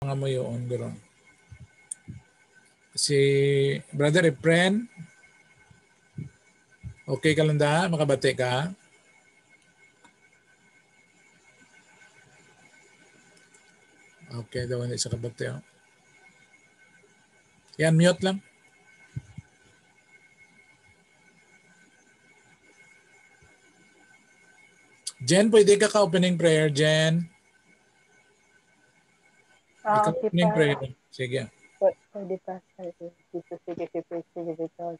mga mo yun, guro. Si Brother Efren, okay ka lang da? Makabati ka? Okay daw, hindi sa kabati. Oh. Yan, mute lang. Jen, pwede ka ka-opening prayer, Jen? Ikaw Okay opening pa. prayer. Sige. Pwede pa. Jesus, sige, praise you,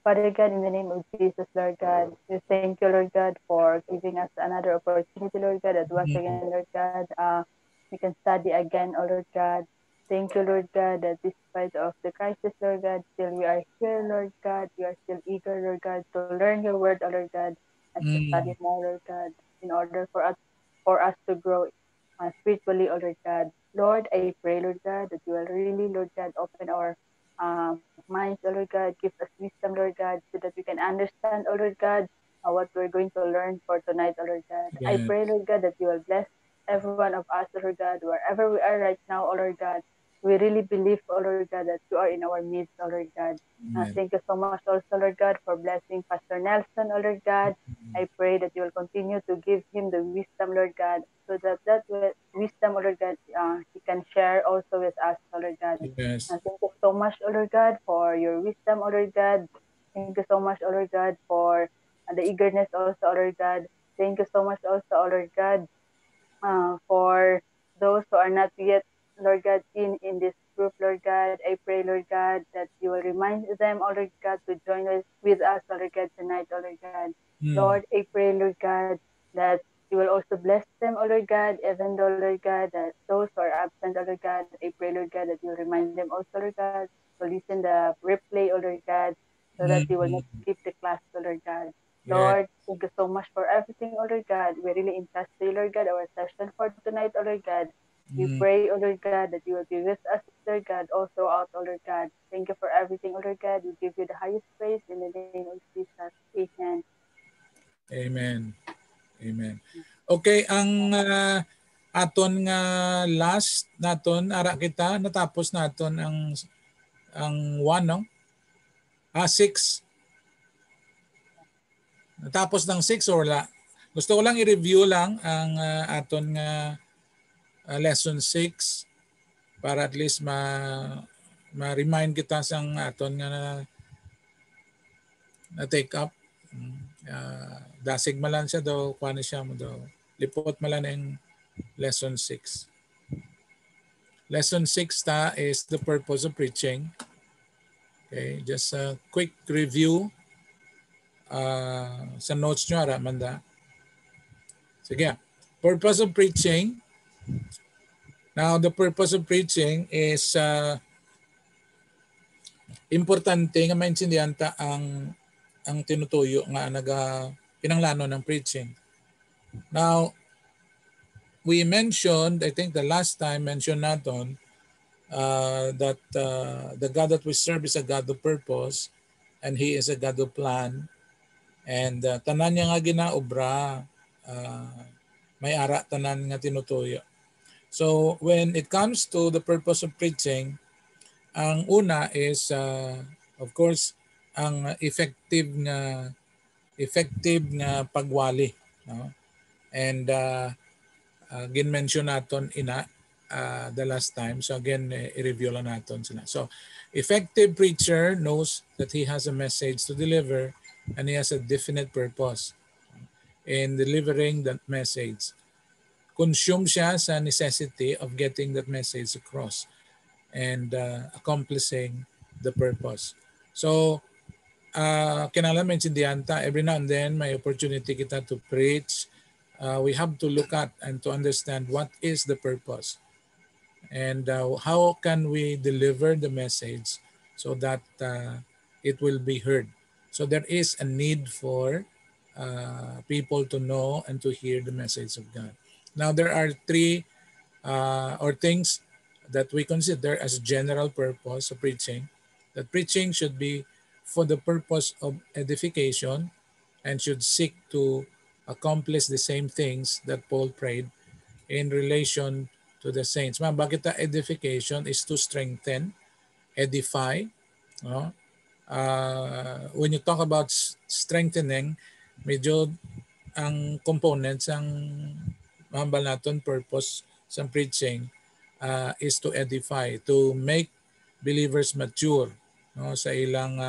Father God, in the name of Jesus, Lord God, we thank you, Lord God, for giving us another opportunity, Lord God, that once again, Lord God, we can study again, oh Lord God. Thank you, Lord God, that despite of the crisis, Lord God, still we are here, Lord God. We are still eager, Lord God, to learn your word, oh Lord God, and to study more, Lord God, in order for us to grow spiritually, oh Lord God. Lord, I pray, Lord God, that you will really, Lord God, open our minds, oh Lord God, give us wisdom, Lord God, so that we can understand, oh Lord God, what we're going to learn for tonight, oh Lord God. Yes. I pray, Lord God, that you will bless every one of us, oh Lord God, wherever we are right now, oh Lord God. We really believe, oh Lord God, that you are in our midst, oh Lord God. Thank you so much also, Lord God, for blessing Pastor Nelson, oh Lord God. I pray that you will continue to give him the wisdom, Lord God, so that wisdom, oh Lord God, he can share also with us, oh Lord God. Yes. Thank you so much, O Lord God, for your wisdom, O Lord God. Thank you so much, O Lord God, for the eagerness also, O Lord God. Thank you so much also, O Lord God, for those who are not yet, Lord God, in this group, Lord God. I pray, Lord God, that you will remind them, O Lord God, to join with us, O Lord God, tonight, O Lord God. Lord, I pray, Lord God, that you will also bless them, O Lord God, even though, Lord God, that those who are absent, O Lord God, I pray, Lord God, that you will remind them also, Lord God, to listen the replay, O Lord God, so that you will not skip the class, O Lord God. Lord, thank you so much for everything, O Lord God. We really entrust to you, Lord God, our session for tonight, O Lord God. We pray, O Lord God, that you will be with us, Lord God, all throughout, O Lord God. Thank you for everything, O Lord God. We give you the highest praise in the name of Jesus. Amen. Amen. Amen. Okay, ang aton nga last naton ara kita natapos naton ang 1 no? 6. Natapos ng 6 or wala? Gusto ko lang i-review lang ang aton nga lesson 6 para at least ma-remind kita sang aton nga na take up. Dasig malan siya daw, kuha siya mo daw. Lipot malan ang lesson 6. Lesson 6 ta is the purpose of preaching. Okay, just a quick review sa notes nyo, Manda. Sige, purpose of preaching. Now, the purpose of preaching is importante nga maintindihan ta ang tinutuyo nga pinanglano ng preaching. Now, we mentioned, I think the last time mentioned natin, that the God that we serve is a God of purpose and He is a God of plan. And tanan niya nga ginaobra, may ara tanan nga tinutuyo. So when it comes to the purpose of preaching, ang una is of course ang effective nga pagwali, no? And gin-mention naton the last time. So again, i-review lang natin sila. So effective preacher knows that he has a message to deliver and he has a definite purpose in delivering that message. Consume siya sa necessity of getting that message across and accomplishing the purpose. So, kinala maintindihan ta, every now and then may opportunity kita to preach. We have to look at and to understand what is the purpose and how can we deliver the message so that it will be heard. So there is a need for people to know and to hear the message of God. Now there are three or things that we consider as general purpose of preaching. That preaching should be for the purpose of edification and should seek to accomplish the same things that Paul prayed in relation to to the saints. Bakit the edification is to strengthen, edify, no? When you talk about strengthening, medyo ang components ang mahambal naton purpose sa preaching is to edify, to make believers mature, no, sa ilang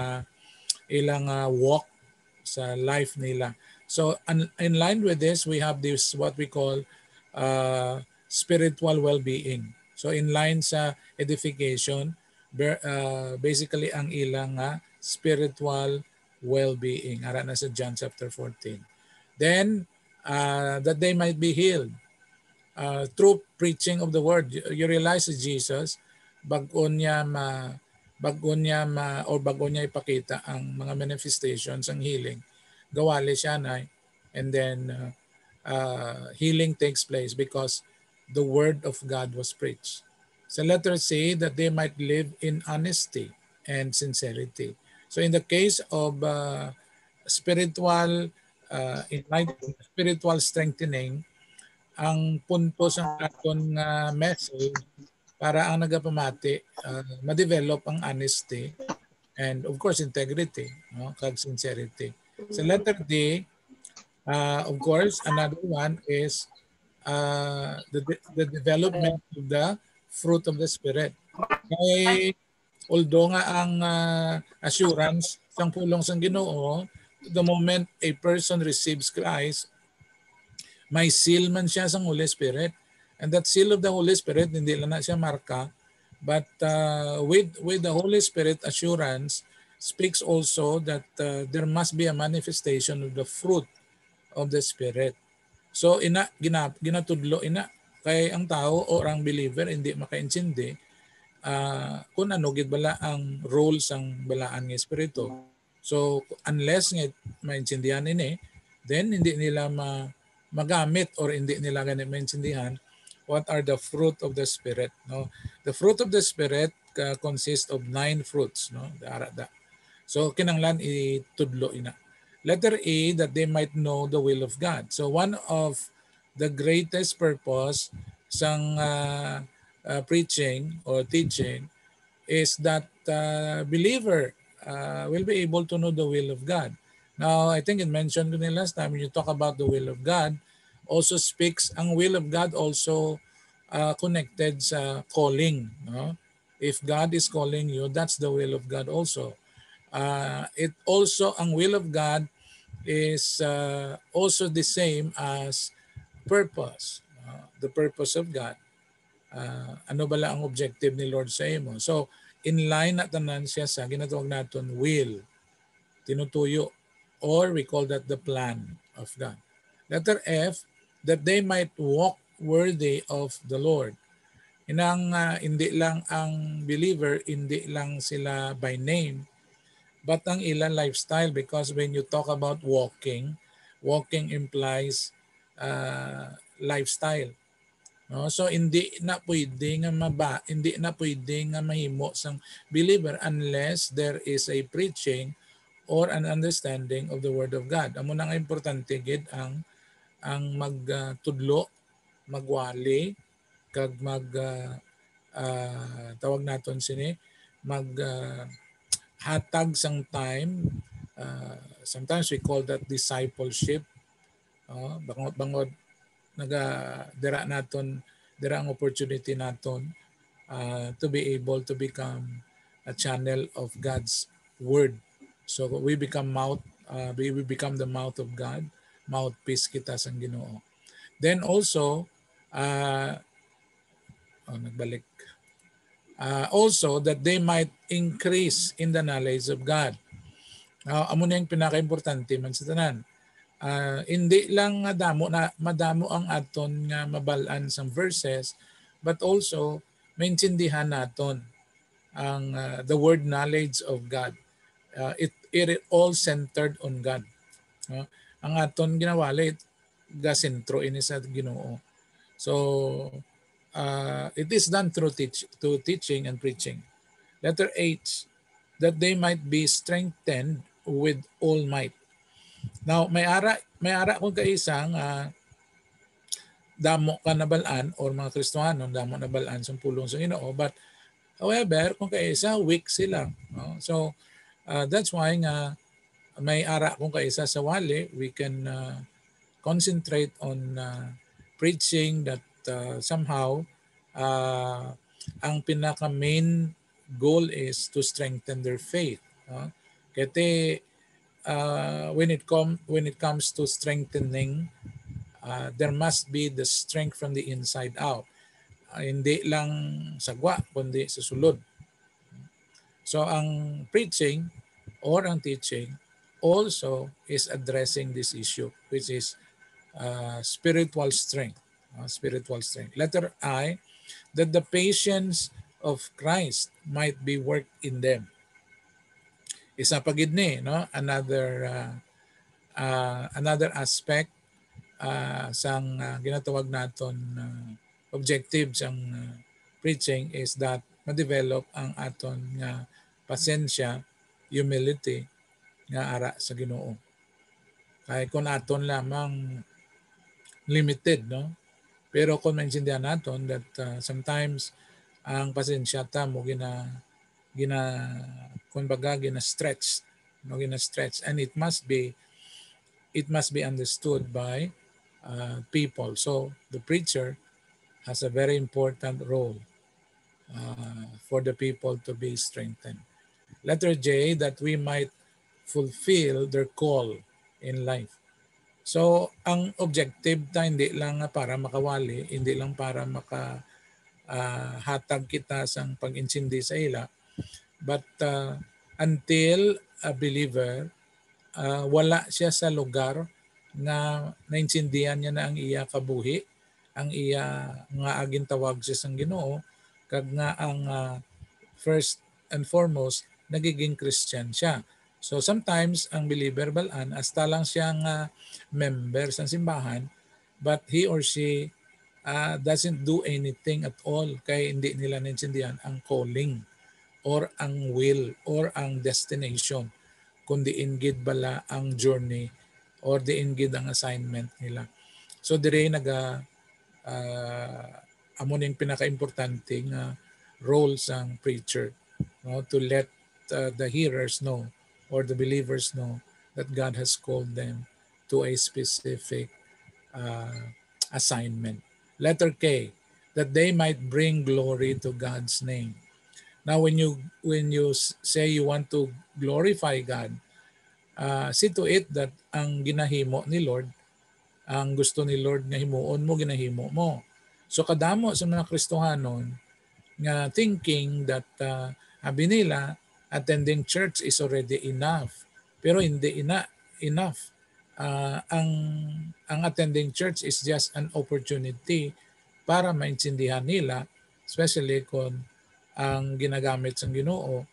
walk sa life nila. So in line with this, we have this what we call spiritual well-being. So in line sa edification, basically ang ilang spiritual well-being. Ara na sa John chapter 14. Then, that they might be healed through preaching of the word. You realize that Jesus, bago niya ipakita ang mga manifestations, ang healing, gawali siya na, and then healing takes place because the word of God was preached. So letter C, that they might live in honesty and sincerity. So in the case of spiritual enlightenment, spiritual strengthening, ang punto sa aton message para ang nagapamati ma-develop ang honesty and of course integrity, no, kag sincerity. Sa letter D, of course, another one is the development of the fruit of the Spirit. Kaya although nga ang assurance sang pulong sang Ginoo, the moment a person receives Christ, may seal man siya sa Holy Spirit. And that seal of the Holy Spirit, hindi lang na siya marka, but with the Holy Spirit assurance, speaks also that there must be a manifestation of the fruit of the Spirit. So ginatudlo kay ang tao o ang believer hindi makaintindi kung ano gid bala ang role sang balaan nga espiritu. So unless nga maintindihan ini, then hindi nila magamit or hindi nila ganit maintindihan what are the fruit of the Spirit. No, the fruit of the Spirit consists of 9 fruits. No, so kinanglan itudlo ina. Letter A, that they might know the will of God. So one of the greatest purpose sang preaching or teaching is that believer will be able to know the will of God. Now, I think it mentioned ko last time when you talk about the will of God, also speaks, ang will of God also connected sa calling. No? If God is calling you, that's the will of God also. It also, ang will of God is also the same as purpose. The purpose of God. Ano bala ang objective ni Lord sa imo? So, in line na tanan siya sa ginatawag naton will, tinutuyo, or we call that the plan of God. Letter F, that they might walk worthy of the Lord. Inang hindi lang ang believer, hindi lang sila by name, but ang ilang lifestyle, because when you talk about walking implies lifestyle. No? So hindi na pwede nga mahimo sang believer unless there is a preaching or an understanding of the word of God. Amo nang importante gid ang magtudlo, magwali kag tawag naton sini hatag sang time. Sometimes we call that discipleship. Bangod dira ang opportunity naton to be able to become a channel of God's word. So we become the mouth of God, mouthpiece kita sang Ginoo. Then also nagbalik. Also that they might increase in the knowledge of God. Amo na yung pinaka-importante man sa tanan. Hindi lang madamo ang aton nga mabalaan sang verses, but also maintindihan naton ang the word knowledge of God. It all centered on God. Ang aton ginawali gasentro ini sa Ginoo. So it is done through teaching and preaching. Letter H, that they might be strengthened with all might. Now, may ara kung kaisang damo ka nabalaan or mga Kristiyano damo nabalaan sa pulong sa Ginoo, but however kung kaisa weak sila, no? So that's why nga may ara kung kaisa sa wali, we can concentrate on preaching that somehow ang pinaka main goal is to strengthen their faith, no? Kasi when it comes to strengthening, there must be the strength from the inside out. Hindi lang sagwa, kundi sa sulod. So ang preaching or ang teaching also is addressing this issue, which is spiritual strength. Spiritual strength. Letter I, that the patience of Christ might be worked in them. Isa pa gid ni, no? Another aspect sang ginatawag naton objective sang preaching is that ma-develop ang aton nga pasensya, humility nga ara sa Ginoo. Kay kung aton lamang limited, no? Pero kung maintindihan naton that sometimes ang pasensya ta mo gina kumbaga gina stretch, no, gina stretch, and it must be understood by people. So the preacher has a very important role for the people to be strengthened. Letter J, that we might fulfill their call in life. So ang objective ta hindi lang para makawali, hindi lang para hatag kita sang pag-intindi sa ila, but until a believer wala siya sa lugar nga naintindihan niya na ang iya kabuhi, ang iya nga agin tawag siya sang Ginoo, kag nga ang first and foremost nagiging Christian siya. So sometimes ang believer balaan hasta lang siya nga member sa simbahan, but he or she doesn't do anything at all kay hindi nila naintindihan ang calling or ang will or ang destination, kundi ingid bala ang journey or di ingid ang assignment nila. So dire naga amo ning pinaka-importante nga role sang preacher, no, to let the hearers know or the believers know that God has called them to a specific assignment. Letter K, that they might bring glory to God's name. Now when you say you want to glorify God, see to it that ang ginahimo ni Lord, ang gusto ni Lord nga himuon mo, ginahimo mo. So kadamo sa mga Kristohanon nga thinking that abi nila attending church is already enough. Pero hindi enough. Ang attending church is just an opportunity para maintindihan nila, especially kung ang ginagamit ng Ginoo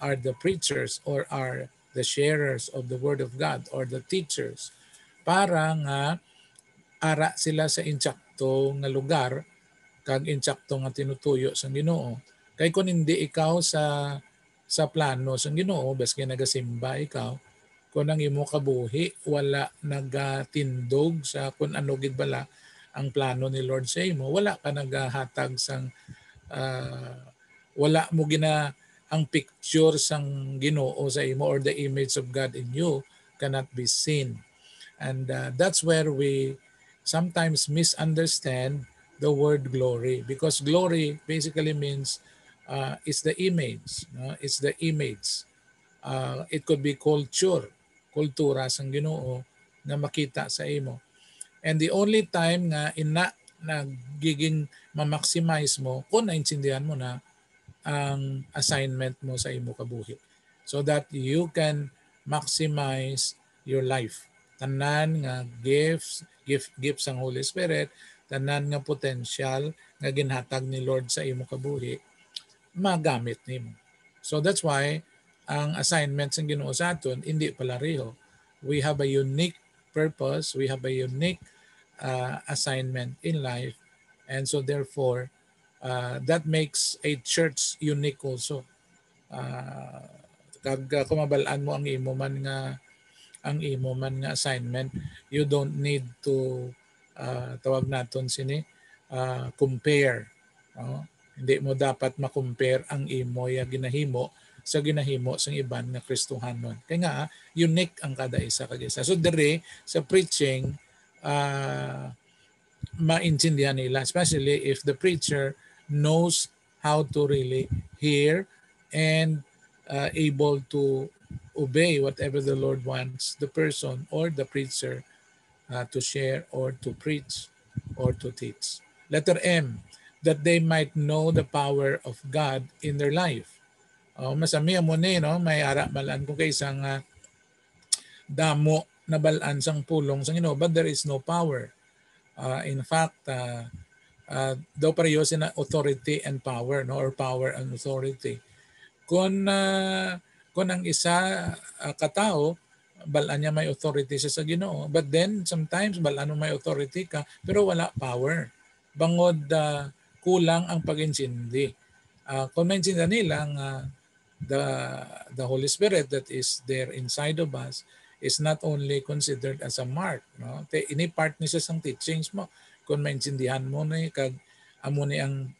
are the preachers or are the sharers of the Word of God or the teachers, para nga ara sila sa insakto nga lugar kag insakto nga tinutuyo sa Ginoo. Kay kung hindi ikaw sa plano sa Ginoo, baski nagasimba ikaw, kung ang imo kabuhi wala nagatindog sa kung ano gid bala ang plano ni Lord sa imo, wala ka nagahatag sang wala mo gina ang picture sang Ginoo sa imo or the image of God in you cannot be seen. And that's where we sometimes misunderstand the word glory, because glory basically means it's the image, no? It's the image. It could be kultura sang Ginoo na makita sa imo. And the only time nga nagiging ma-maximize mo kung naintindihan mo na ang assignment mo sa imo kabuhi, so that you can maximize your life. Tanan nga gifts ang Holy Spirit, tanan nga potential nga ginhatag ni Lord sa imo kabuhi, magamit nimo. So that's why ang assignments ng Ginoo sa aton hindi palareho. We have a unique purpose, we have a unique assignment in life, and so therefore that makes a church unique also. Kag kumabalaan mo ang imo man nga assignment, you don't need to tawag naton sini compare. No? Hindi mo dapat ma-compare ang imo ya ginahimo sa ginahimo sang iban nga Kristohanon. Kaya nga, unique ang kada isa kag isa. So dere sa preaching, maintindihan nila, especially if the preacher knows how to really hear and able to obey whatever the Lord wants the person or the preacher to share or to preach or to teach. Letter M, that they might know the power of God in their life. Masami mo ni, no? May ara malan kung kay isang damo na balaan sang pulong sang Ginoo, but there is no power. In fact, daw pareho sina authority and power, no? Or power and authority. Kung ang isa katao, balaan niya may authority siya sa Ginoo. But then, sometimes, balaan mo may authority ka, pero wala power. Bangod kulang ang pag-insindi. Kung maintindihan nila the, the Holy Spirit that is there inside of us is not only considered as a mark. No? Ini part ni sa teachings mo. Kung maintindihan mo na kag amo ni ang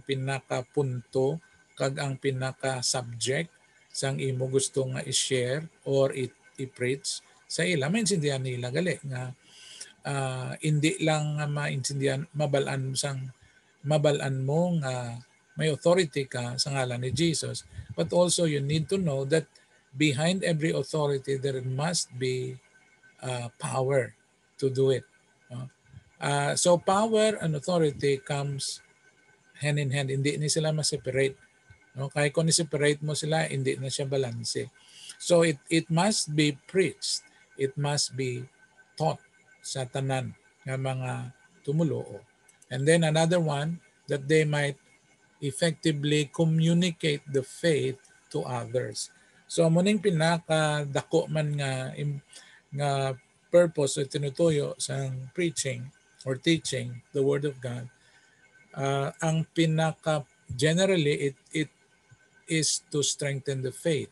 pinaka-punto kag ang pinaka-subject sang imo gusto nga i-share or i-preach sa ila, maintindihan nila gali nga hindi lang maintindihan mabalaan mo nga may authority ka sa ngalan ni Jesus, but also you need to know that behind every authority there must be power to do it. So power and authority comes hand in hand. Hindi ni sila ma-separate. No? Kaya kung ni-separate mo sila, hindi na siya balanse. So it must be preached. It must be taught sa tanan ng mga tumuluo. And then another one, that they might effectively communicate the faith to others. So muning pinakadako man nga purpose o tinutuyo sa preaching or teaching the Word of God, ang pinaka generally it is to strengthen the faith.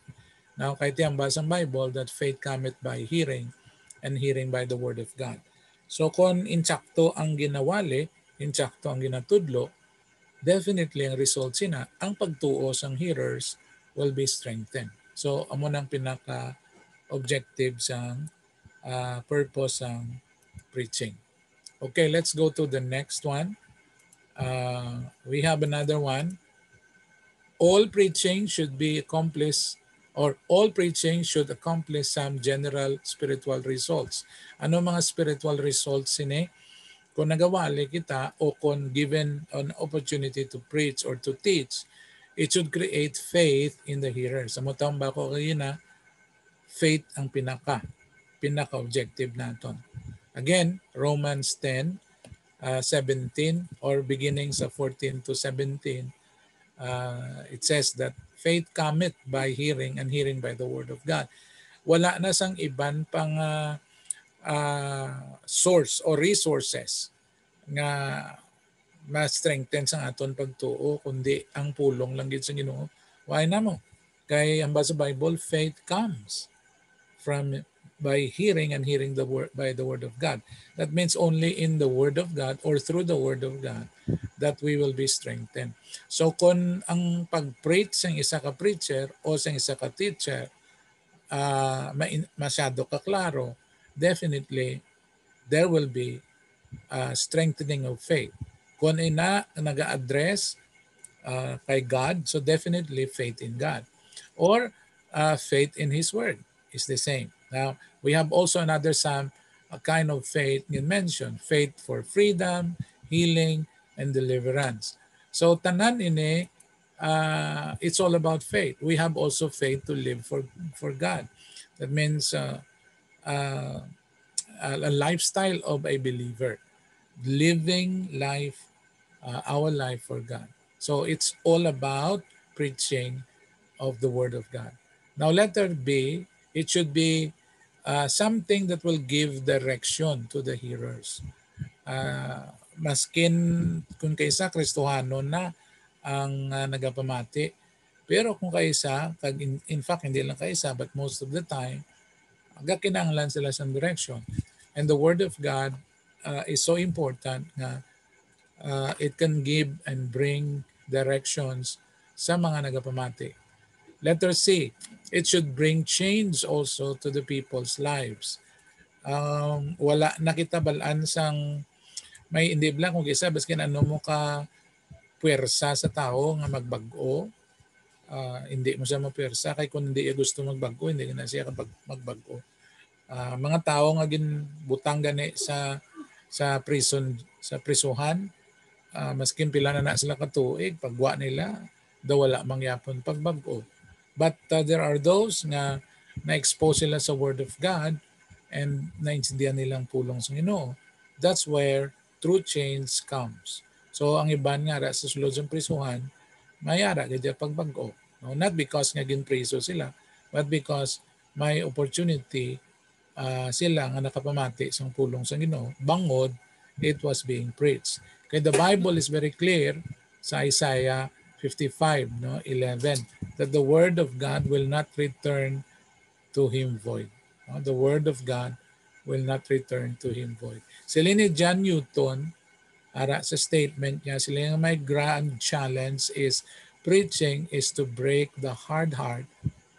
Now kahit yung basang Bible that faith cometh by hearing and hearing by the Word of God. So kung insakto ang ginawali, insakto ang ginatudlo, definitely ang result sina, ang pagtuo sang hearers will be strengthened. So amo nang pinaka-objective sang purpose sang preaching. Okay, let's go to the next one. We have another one. All preaching should be accomplished or all preaching should accomplish some general spiritual results. Ano mga spiritual results sini? Kung nagawali kita o kung given an opportunity to preach or to teach, it should create faith in the hearer. Sa mutang ba ko kayo na, faith ang pinaka-objective natin. Again, Romans 10, 17 or beginning sa 14 to 17, it says that faith cometh by hearing and hearing by the word of God. Wala na sang iban pang source or resources nga ma-strengthen sa aton pagtuo kundi ang pulong lang gid sa Ginoo. Why namo? Kay ang sa Bible, faith comes from by hearing and hearing the word by the word of God. That means only in the word of God or through the word of God that we will be strengthened. So kung ang pag-preach sang isa ka preacher o sang isa ka teacher masyado ka klaro, definitely there will be strengthening of faith. Kung ina nag-address kay God, so definitely faith in God. Or faith in His Word is the same. Now, we have also another kind of faith you mentioned, faith for freedom, healing, and deliverance. So tanan ini, it's all about faith. We have also faith to live for God. That means a lifestyle of a believer, living life, our life for God. So it's all about preaching of the Word of God. Now, letter B, it should be something that will give direction to the hearers. Maskin kung kaisa Kristohano na ang nagapamati, pero kung kaisa, in fact, hindi lang kaisa, but most of the time, kinahanglan sila sa direction. And the Word of God is so important nga it can give and bring directions sa mga nagapamati. Letter C, it should bring change also to the people's lives. Wala nakitabalaan sang may hindi lang kung isa baskin ano mo ka puwersa sa tao nga magbago. Hindi mo siya mapwersa kay kung hindi gusto magbago, hindi na siya magbago. Mga tao nga ginbutang gani sa prison, sa prisuhan, maskin pila na sila katuig, pagwa nila daw wala mangyapon pagbago. But there are those nga na-expose sila sa Word of God and naintindihan nilang pulong sa Ginoo. That's where true change comes. So ang iban nga sa sulod sa prisuhan, mayara gadya pagbago. No? Not because nga ginpriso sila, but because may opportunity sila nga nakapamati sa pulong sa Ginoo bangod it was being preached. Kaya the Bible is very clear sa Isaiah 55, no, 11, that the word of God will not return to him void. No? The word of God will not return to him void. Sila ni John Newton, ara sa statement niya, sila yung may grand challenge is preaching is to break the hard heart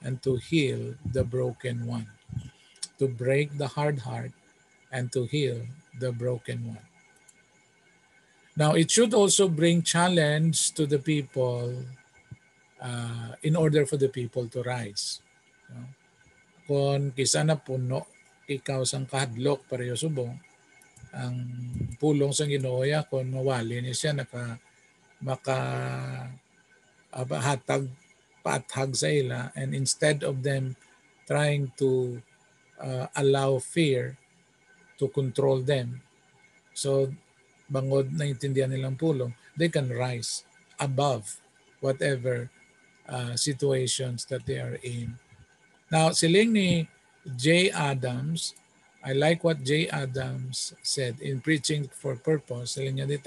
and to heal the broken one. To break the hard heart and to heal the broken one. Now, it should also bring challenge to the people in order for the people to rise. No? Kung kisa na puno, ikaw sang kahadlok pareho subong, ang pulong sa Ginoo kung mawali niya siya maka hatag paathag sa ila, and instead of them trying to allow fear to control them, so bangod na intindihan nilang pulong, they can rise above whatever situations that they are in. Now, siling ni J. Adams, I like what J. Adams said in Preaching for Purpose. Siling niya di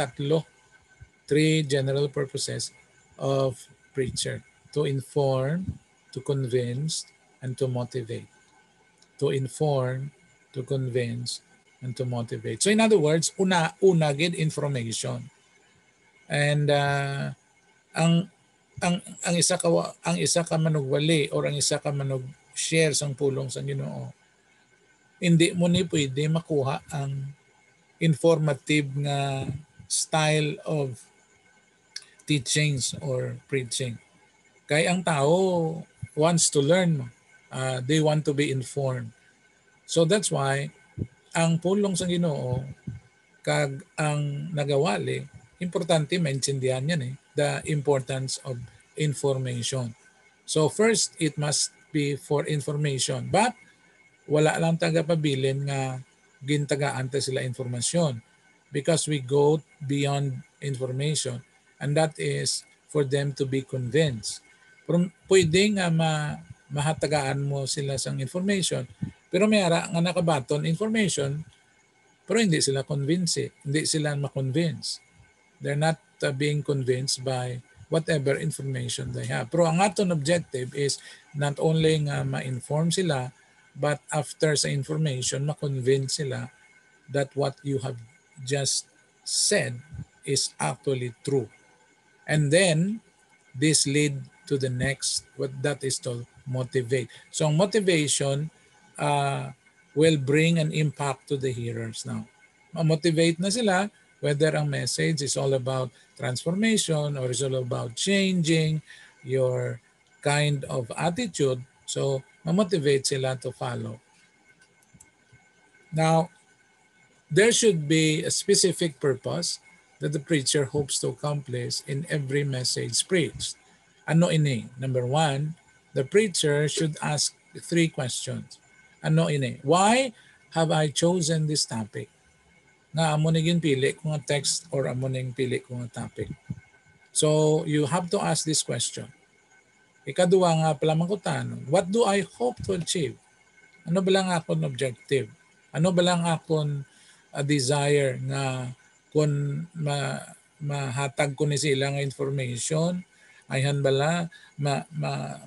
three general purposes of preacher: to inform, to convince, and to motivate. To inform, to convince, and to motivate. So in other words, una gid information. And ang isa ka manugwali or ang isa ka manug share sang pulong sa Ginoo, hindi mo ni pwede makuha ang informative nga style of teachings or preaching. Kaya ang tao wants to learn. They want to be informed. So that's why ang pulong sa Ginoo kag ang nagawali, importante maintindihan yan the importance of information. So first, it must be for information. But wala lang tagapabilin nga gintagaan ta sila informasyon, because we go beyond information, and that is for them to be convinced. Pwede nga mahatagaan mo sila sang information, pero may ara nga nakabaton information, pero hindi sila convinced. Hindi sila ma-convince. They're not being convinced by whatever information they have. Pero ang aton objective is not only nga ma-inform sila, but after sa information, ma-convince sila that what you have just said is actually true. And then, this lead to the next, what that is to motivate. So motivation will bring an impact to the hearers now. Ma-motivate na sila whether ang message is all about transformation or is all about changing your kind of attitude. So, ma-motivate sila to follow. Now, there should be a specific purpose that the preacher hopes to accomplish in every message preached. Ano ini? Number one, the preacher should ask 3 questions. Ano ini? Why have I chosen this topic? Nga amo niging pili ko nga text or amo ning pili ko nga topic. So you have to ask this question. Ikaduwa nga pala mangkutanon, what do I hope to achieve? Ano ba lang akong objective? Ano ba lang akong desire nga kung mahatag ko ni sila nga information, ayhan bala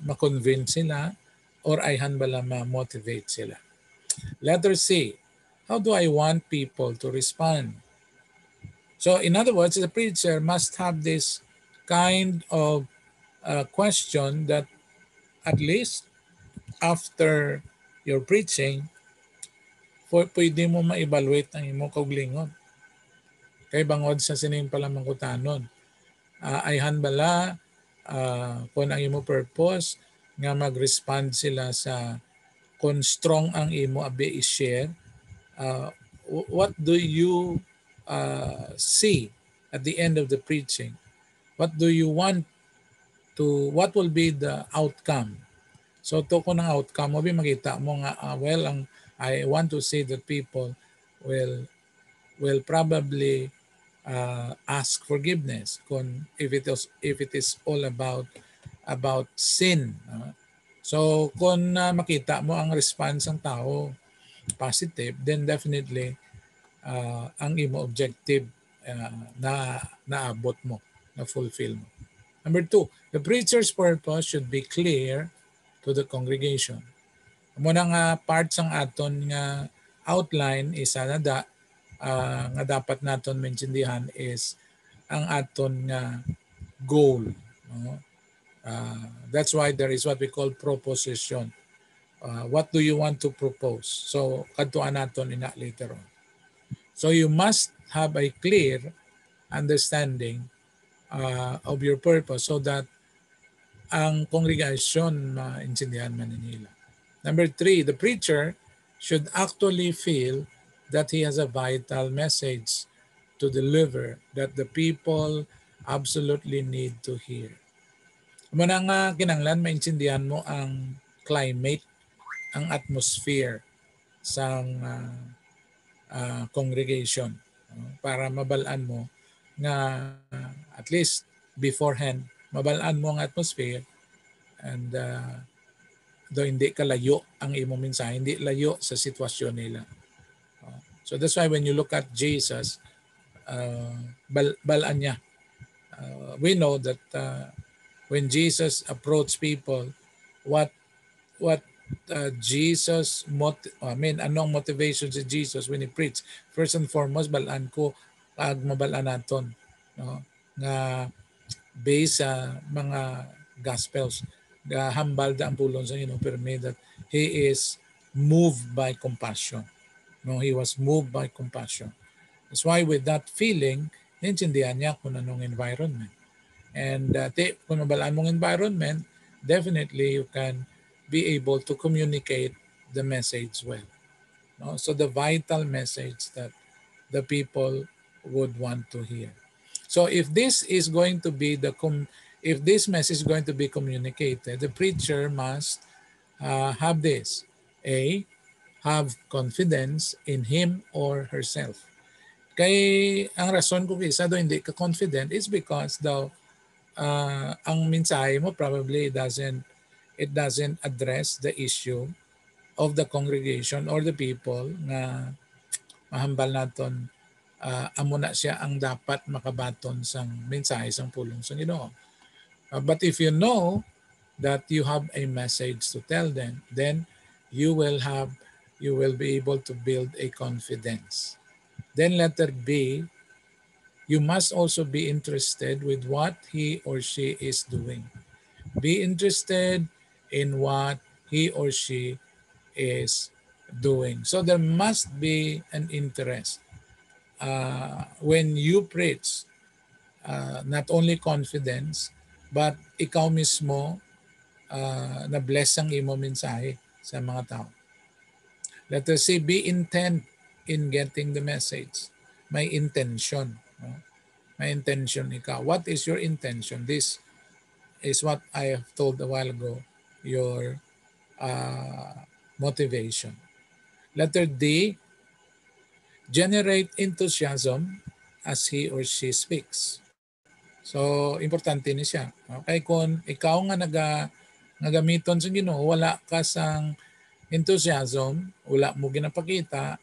ma-convince sila or ayhan bala ma-motivate sila. Letter C, How do I want people to respond? So in other words, the preacher must have this kind of question that at least after your preaching, pwede mo ma-evaluate ang imong kaugalingon. Kay bangod sa sining palamang kutanon. Ayhan bala kung ang imo purpose nga mag-respond sila sa kung strong ang imo abi i-share, what do you see at the end of the preaching? What do you want what will be the outcome? So to ko ng outcome mo, makita mo nga, I want to say that people will probably ask forgiveness kung if it is all about sin. So kung makita mo ang response ng tao positive, then definitely ang imo objective na naabot mo, na fulfill mo. Number 2, the preacher's purpose should be clear to the congregation. Muna nga parts ang aton nga outline isa na nga dapat naton maintindihan is ang aton nga goal. No? That's why there is what we call proposition. What do you want to propose? So kadtuan naton ina later on. So you must have a clear understanding of your purpose so that ang congregation maintindihan man nila. Number 3, the preacher should actually feel that he has a vital message to deliver that the people absolutely need to hear. Muna nga kinanglan maintindihan mo ang climate, ang atmosphere sa congregation para mabalaan mo nga at least beforehand mabalaan mo ang atmosphere and do hindi ka layo ang imo mensahe, hindi layo sa sitwasyon nila. So that's why when you look at Jesus, balaan niya. We know that when Jesus approached people, what Jesus anong motivation si Jesus when he preached? First and foremost, balaan ko ag mabalaan naton, no? Nga based sa mga gospels, hambal da ang pulong sa Ginoo permit that he is moved by compassion. No, he was moved by compassion. That's why with that feeling, naintindihan niya kung anong environment. And kung mabalaan mong environment, definitely you can be able to communicate the message well. No? So the vital message that the people would want to hear. So if this is going to be if this message is going to be communicated, the preacher must have this. Have confidence in him or herself. Kay ang rason kung isa daw hindi ka confident is because daw ang mensahe mo probably it doesn't address the issue of the congregation or the people nga mahambal naton amo na siya ang dapat makabaton sang mensahe sang pulong sa Ginoo. But if you know that you have a message to tell them, then you will be able to build a confidence. Then letter B, you must also be interested with what he or she is doing. Be interested in what he or she is doing. So there must be an interest. When you preach, not only confidence, but ikaw mismo na-bless ang imo mensahe sa mga tao. Let us say, be intent in getting the message. May intention. No? May intention ikaw. What is your intention? This is what I have told a while ago, your motivation. Letter D, generate enthusiasm as he or she speaks. So, importante ni siya. Okay, kung ikaw nga nagamiton sa Ginoo, wala ka sang enthusiasm, wala mo ginapakita,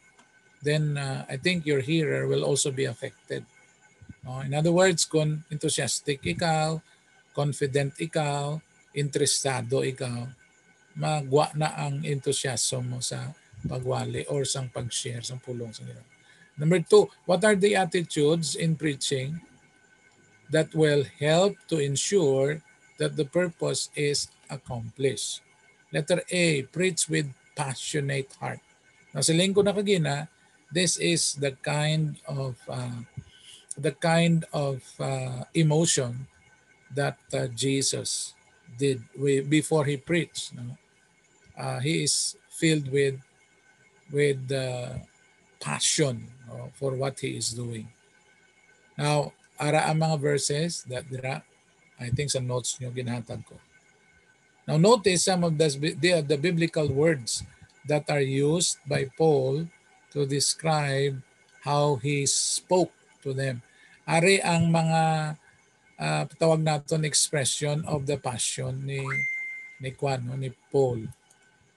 then I think your hearer will also be affected. In other words, kung enthusiastic ikaw, confident ikaw, interesado ikaw, magwa na ang enthusiasm mo sa pagwali or sang pag-share, sang pulong. Sang ginawa. Number 2, what are the attitudes in preaching that will help to ensure that the purpose is accomplished? Letter A, preach with passionate heart. Now, sa linggo na kagina, this is the kind of emotion that Jesus did before he preached. No? He is filled with passion, no, for what he is doing. Now, ara ang mga verses that dira, I think sa notes nyo ginhatag ko. Now notice some of the biblical words that are used by Paul to describe how he spoke to them. Ari ang mga tawag naton expression of the passion ni Juan, no, ni Paul.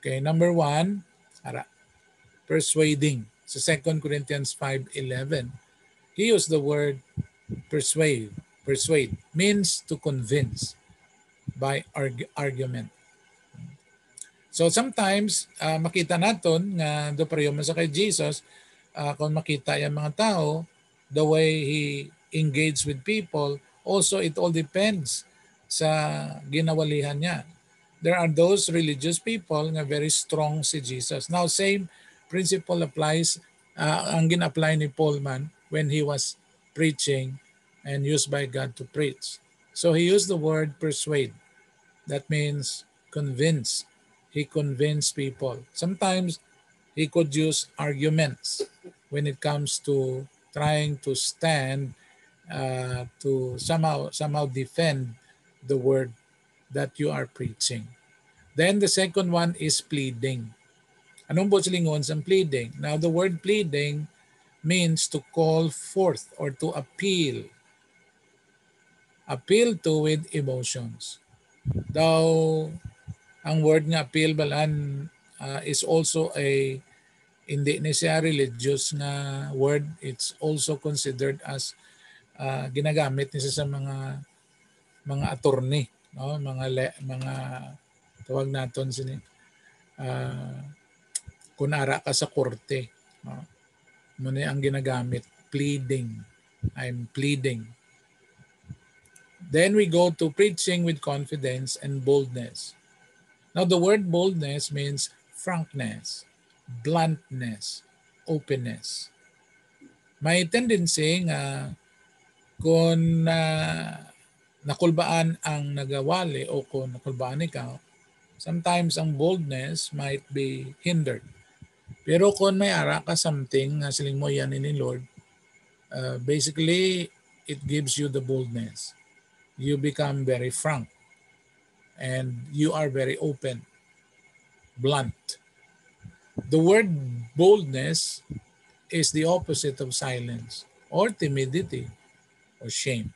Okay, number 1, ara, persuading. Sa 2 Corinthians 5:11, he used the word persuade. Persuade means to convince by argument. So sometimes makita naton nga do pareho man sa kay Jesus, kung makita yung mga tao, the way he engaged with people, also it all depends sa ginawalihan niya. There are those religious people nga very strong si Jesus. Now same principle applies, ang gina-apply ni Paul man when he was preaching and used by God to preach. So he used the word persuade. That means convince. He convinced people. Sometimes he could use arguments when it comes to trying to stand to somehow defend the word that you are preaching. Then the second one is pleading. Anong po silingon sa pleading? Now the word pleading means to call forth or to appeal. Appeal to with emotions. Though ang word nga appeal balan is also hindi na siya religious nga word. It's also considered as ginagamit niya sa mga attorney, no? Mga tawag naton sini kunara ka sa korte, no? Muna ang ginagamit, pleading. I'm pleading. Then we go to preaching with confidence and boldness. Now the word boldness means frankness, bluntness, openness. May tendency nga kung nakulbaan ang nagawali o kung nakulbaan ikaw, sometimes ang boldness might be hindered. Pero kung may ara ka something na siling mo yan ni Lord, basically it gives you the boldness. You become very frank and you are very open, blunt. The word boldness is the opposite of silence or timidity or shame.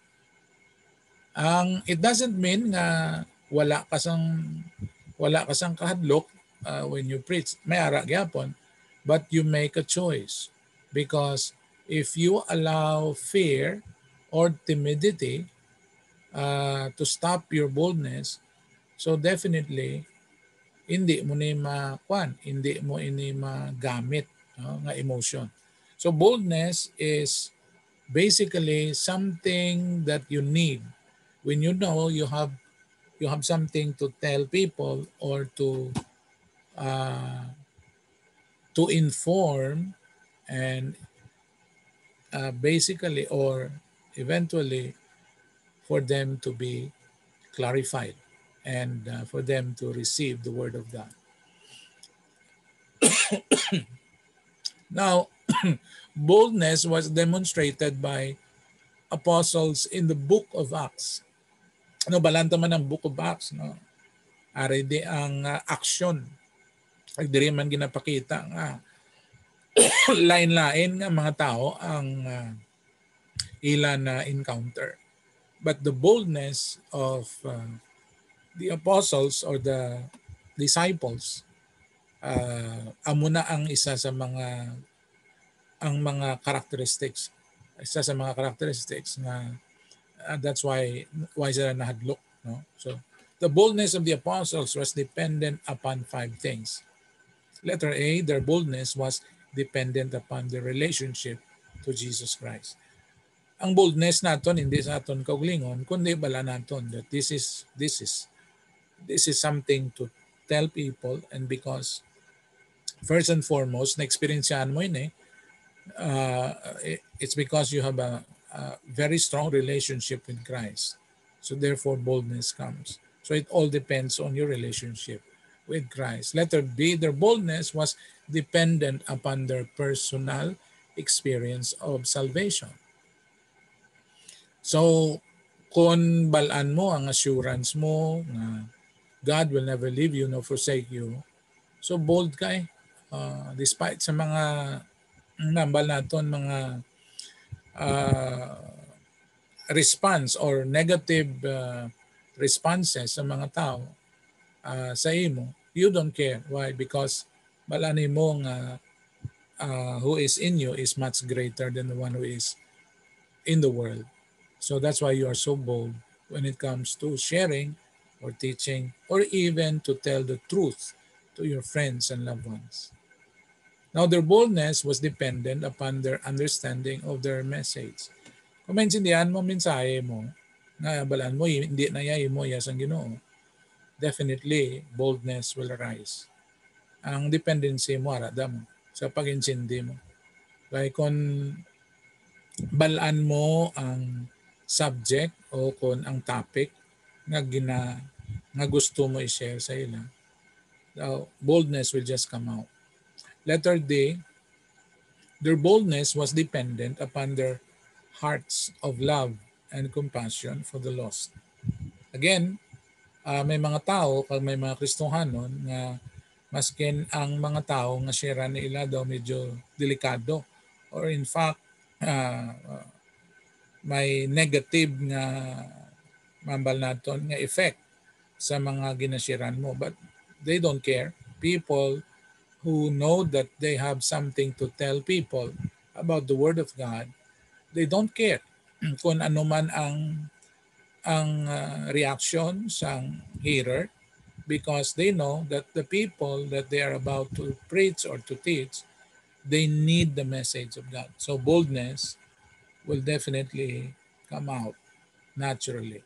It doesn't mean na wala ka sang kahadlok when you preach. May ara gyapon, but you make a choice, because if you allow fear or timidity to stop your boldness, so definitely hindi mo ni hindi mo ini magamit, no, nga emotion. So boldness is basically something that you need when you know you have something to tell people or to inform, and basically or eventually for them to be clarified and for them to receive the word of God. Now, boldness was demonstrated by apostles in the book of Acts. Ano balanta man ang book of Acts, no? Ari di ang action. Ay diri man ginapakita nga lain-lain nga mga tao ang ila na encounter. But the boldness of the apostles or the disciples amo na ang isa sa mga characteristics. Isa sa mga characteristics na that's why sila nahadlok, no? So the boldness of the apostles was dependent upon 5 things. Letter A, their boldness was dependent upon their relationship to Jesus Christ. Ang boldness naton hindi sa aton kaugalingon kundi bala naton that this is something to tell people, and because first and foremost na experiencean mo yun uh, it's because you have a very strong relationship with Christ. So therefore boldness comes. So it all depends on your relationship with Christ. Letter B, their boldness was dependent upon their personal experience of salvation. So kung balaan mo ang assurance mo na God will never leave you nor forsake you, so bold ka despite sa mga nambal naton mga uh, response or negative responses sa mga tao sa imo, you don't care. Why? Because balani mo nga who is in you is much greater than the one who is in the world. So that's why you are so bold when it comes to sharing or teaching or even to tell the truth to your friends and loved ones. Now, their boldness was dependent upon their understanding of their message. Kung maintindihan mo mensahe mo, nga balaan mo, hindi na mo yas ang Ginoo, definitely boldness will arise. Ang dependency mo, arada mo, sa pag-intindi mo. Kaya kung balaan mo ang subject o kung ang topic nga gusto mo i-share sa ila, boldness will just come out. Letter D, their boldness was dependent upon their hearts of love and compassion for the lost. Again, may mga tao, kag may mga Kristohanon nga maskin ang mga tao nga share nila daw medyo delikado or in fact may negative nga mambal naton nga effect sa mga ginashiran mo, but they don't care. People who know that they have something to tell people about the Word of God, they don't care kung ano man ang reaction sa hearer, because they know that the people that they are about to preach or to teach, they need the message of God. So boldness will definitely come out naturally.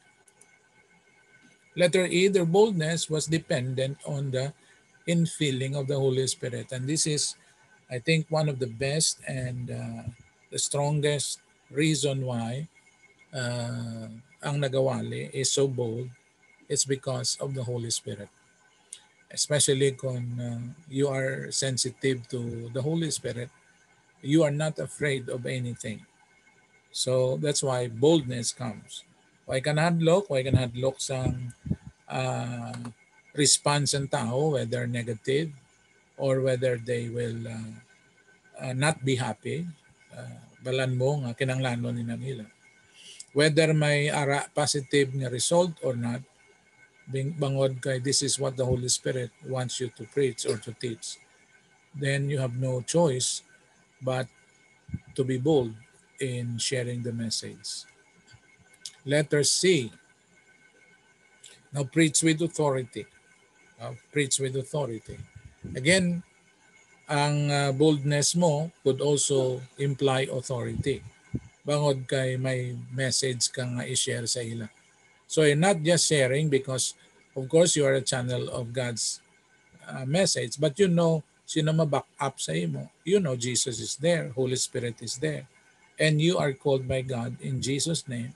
Letter E, their boldness was dependent on the infilling of the Holy Spirit. And this is, I think, one of the best and the strongest reason why ang nagawali is so bold. It's because of the Holy Spirit. Especially kung you are sensitive to the Holy Spirit, you are not afraid of anything. So that's why boldness comes. Why can hadlok sa response ng tao, whether negative or whether they will not be happy. Balan mo nga kinanglanon nila. Whether may ara positive nga result or not, bangod kay this is what the Holy Spirit wants you to preach or to teach, then you have no choice but to be bold in sharing the message. Letter C. Now preach with authority. Preach with authority. Again, ang boldness mo could also imply authority. Bangod kay may message kang i-share sa ila. So you're not just sharing because of course you are a channel of God's message, but you know sino ma-back up sa imo. You know Jesus is there, Holy Spirit is there, and you are called by God in Jesus' name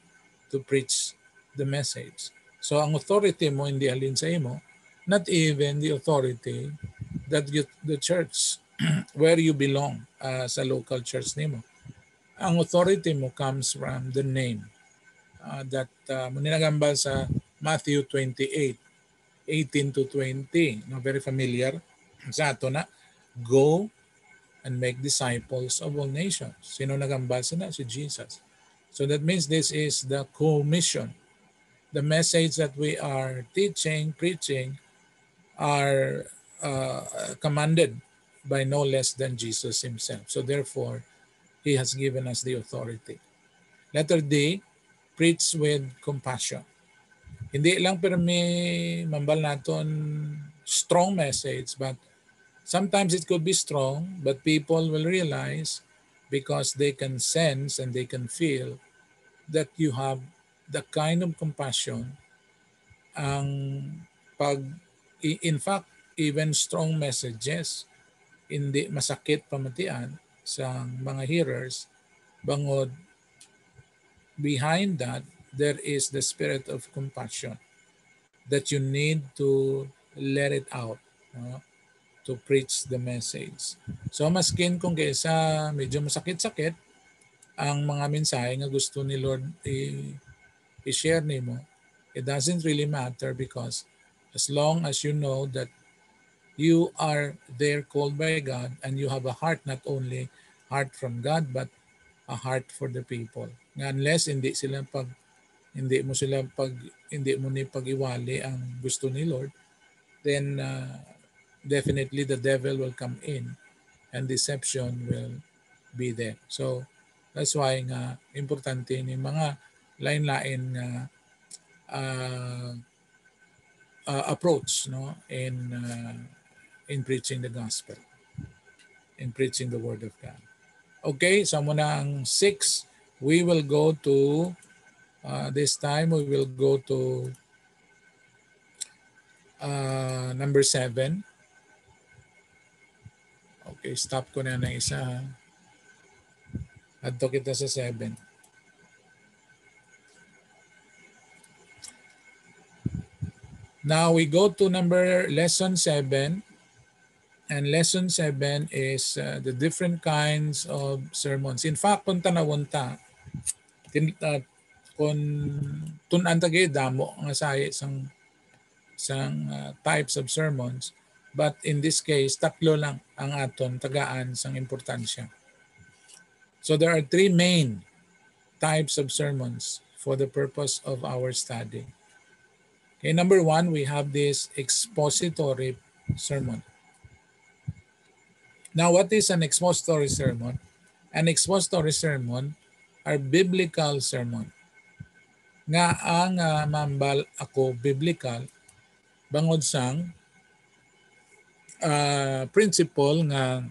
to preach the message. So ang authority mo hindi halin sa imo, not even the authority that the church where you belong sa local church nimo. Ang authority mo comes from the name that ninagambal sa Matthew 28:18 to 20. No, very familiar sa ato na. Go and make disciples of all nations. Sino nagambal sila? Si Jesus. So that means this is the commission. The message that we are teaching, preaching, are commanded by no less than Jesus himself. So therefore, he has given us the authority. Letter D, preach with compassion. Hindi lang permi mambal naton strong message, but Sometimes it could be strong, but people will realize because they can sense and they can feel that you have the kind of compassion ang pag in fact even strong messages hindi masakit pamatian sa mga hearers bangod behind that there is the spirit of compassion that you need to let it out, no? To preach the message. So maskin kung kaysa medyo masakit-sakit ang mga mensahe nga gusto ni Lord i-share nimo, it doesn't really matter because as long as you know that you are there called by God and you have a heart, not only heart from God but a heart for the people. Unless hindi mo ni pag-iwali ang gusto ni Lord, then definitely the devil will come in and deception will be there. So that's why nga importante ni mga lain-lain nga uh, approach, no, in preaching the gospel, in preaching the word of God. Okay, so muna ang 6. We will go to this time we will go to number 7. Okay, stop ko na ng isa. Adto kita sa 7. Now we go to lesson 7. And lesson 7 is the different kinds of sermons. In fact, kung tanawunta, kung tunan tagay damo nga sayo sang types of sermons, but in this case, tatlo lang ang aton tagaan sang importansya. So there are 3 main types of sermons for the purpose of our study. Okay, number 1, we have this expository sermon. Now, what is an expository sermon? An expository sermon are biblical sermon. Nga ang mambal ako biblical bangod sang principle nga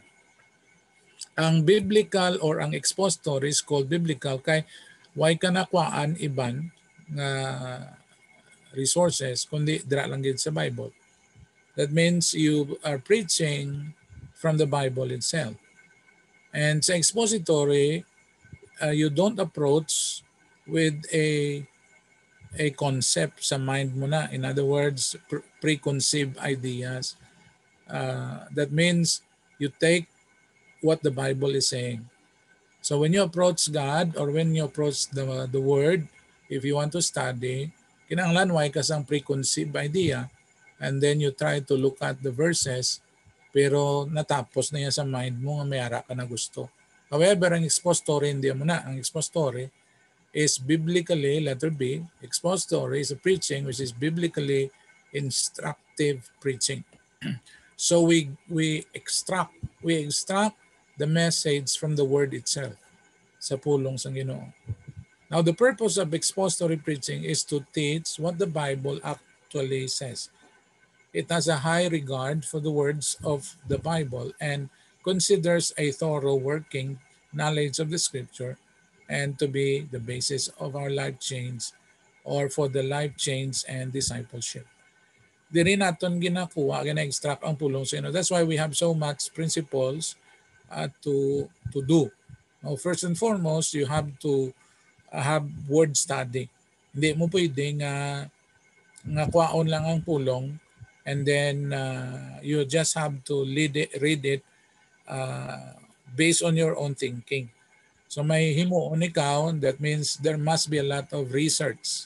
ang biblical or ang expository is called biblical kay why ka nakuhaan iban nga resources kundi dira lang gid sa Bible. That means you are preaching from the Bible itself. And sa expository, you don't approach with a concept sa mind mo na. In other words, preconceived ideas. That means you take what the Bible is saying. So when you approach God or when you approach the Word, if you want to study, kinahanglan way ka sang preconceived idea and then you try to look at the verses pero natapos na yan sa mind mo nga may ara ka na gusto. However, ang expository hindi mo na. Ang expository is biblically, letter B, expository is a preaching which is biblically instructive preaching. So we extract the message from the word itself sa pulong sang Ginoo. Now, the purpose of expository preaching is to teach what the Bible actually says. It has a high regard for the words of the Bible and considers a thorough working knowledge of the scripture and to be the basis of our life change or for the life change and discipleship. Di rin natin ginakuha, gina-extract ang pulong sa inyo. That's why we have so much principles to do. Now, first and foremost, you have to have word study. Hindi mo pwede nga kuhaon lang ang pulong and then you just have to read it based on your own thinking. So may himuon ikaw, that means there must be a lot of research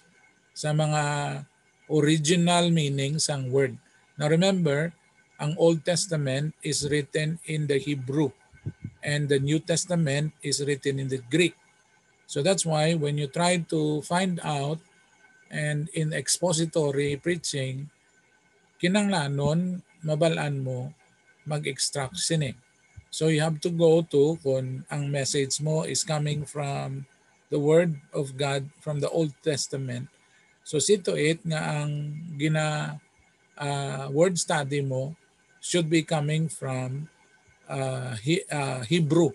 sa mga original meanings ng word. Now remember, ang Old Testament is written in the Hebrew and the New Testament is written in the Greek. So that's why when you try to find out and in expository preaching, kinanglanon mabalaan mo mag-extract sini. So you have to go to kung ang message mo is coming from the Word of God from the Old Testament. So see to it nga ang word study mo should be coming from Hebrew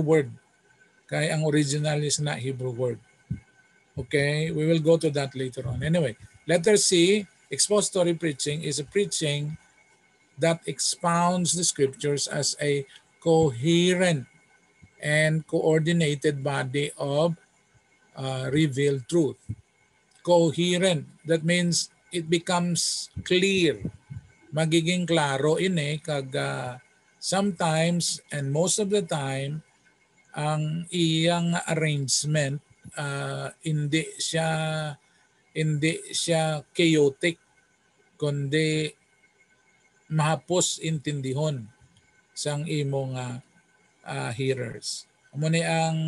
word. Kaya ang original is not Hebrew word. Okay, we will go to that later on. Anyway, letter C, expository preaching is a preaching that expounds the scriptures as a coherent and coordinated body of revealed truth. Coherent, that means it becomes clear. Magiging klaro ini kag sometimes and most of the time ang iyang arrangement hindi siya chaotic kundi mahapos intindihon sang imong hearers. Amo ni ang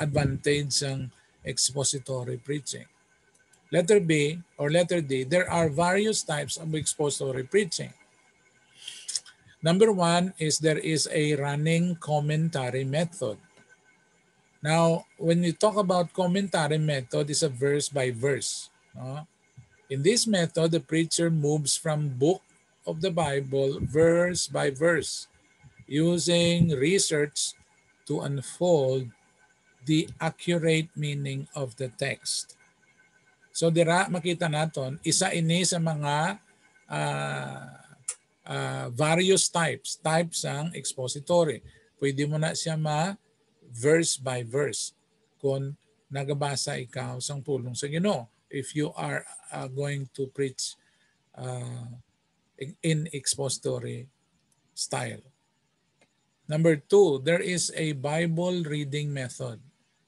advantage ng expository preaching. Letter B or letter D, there are various types of expository preaching. Number one is there is a running commentary method. Now, when we talk about commentary method, it's a verse by verse. No? In this method, the preacher moves from book of the Bible verse by verse using research to unfold the accurate meaning of the text. So dira makita naton isa ini sa mga various types ang expository. Pwede mo na siya verse by verse kung nagabasa ikaw sang pulong sa Ginoo. If you are going to preach in expository style. Number two, there is a Bible reading method.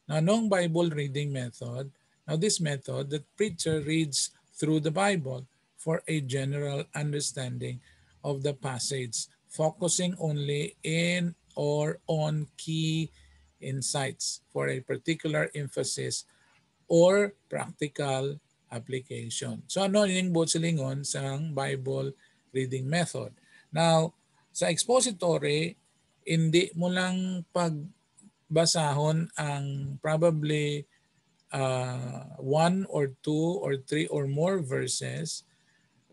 Now, nung Bible reading method, now this method, the preacher reads through the Bible for a general understanding of the passage, focusing only in or on key insights for a particular emphasis or practical application. So ano yung silingon sa Bible reading method? Now, sa expository, hindi mo lang pagbasahon ang probably one or two or three or more verses,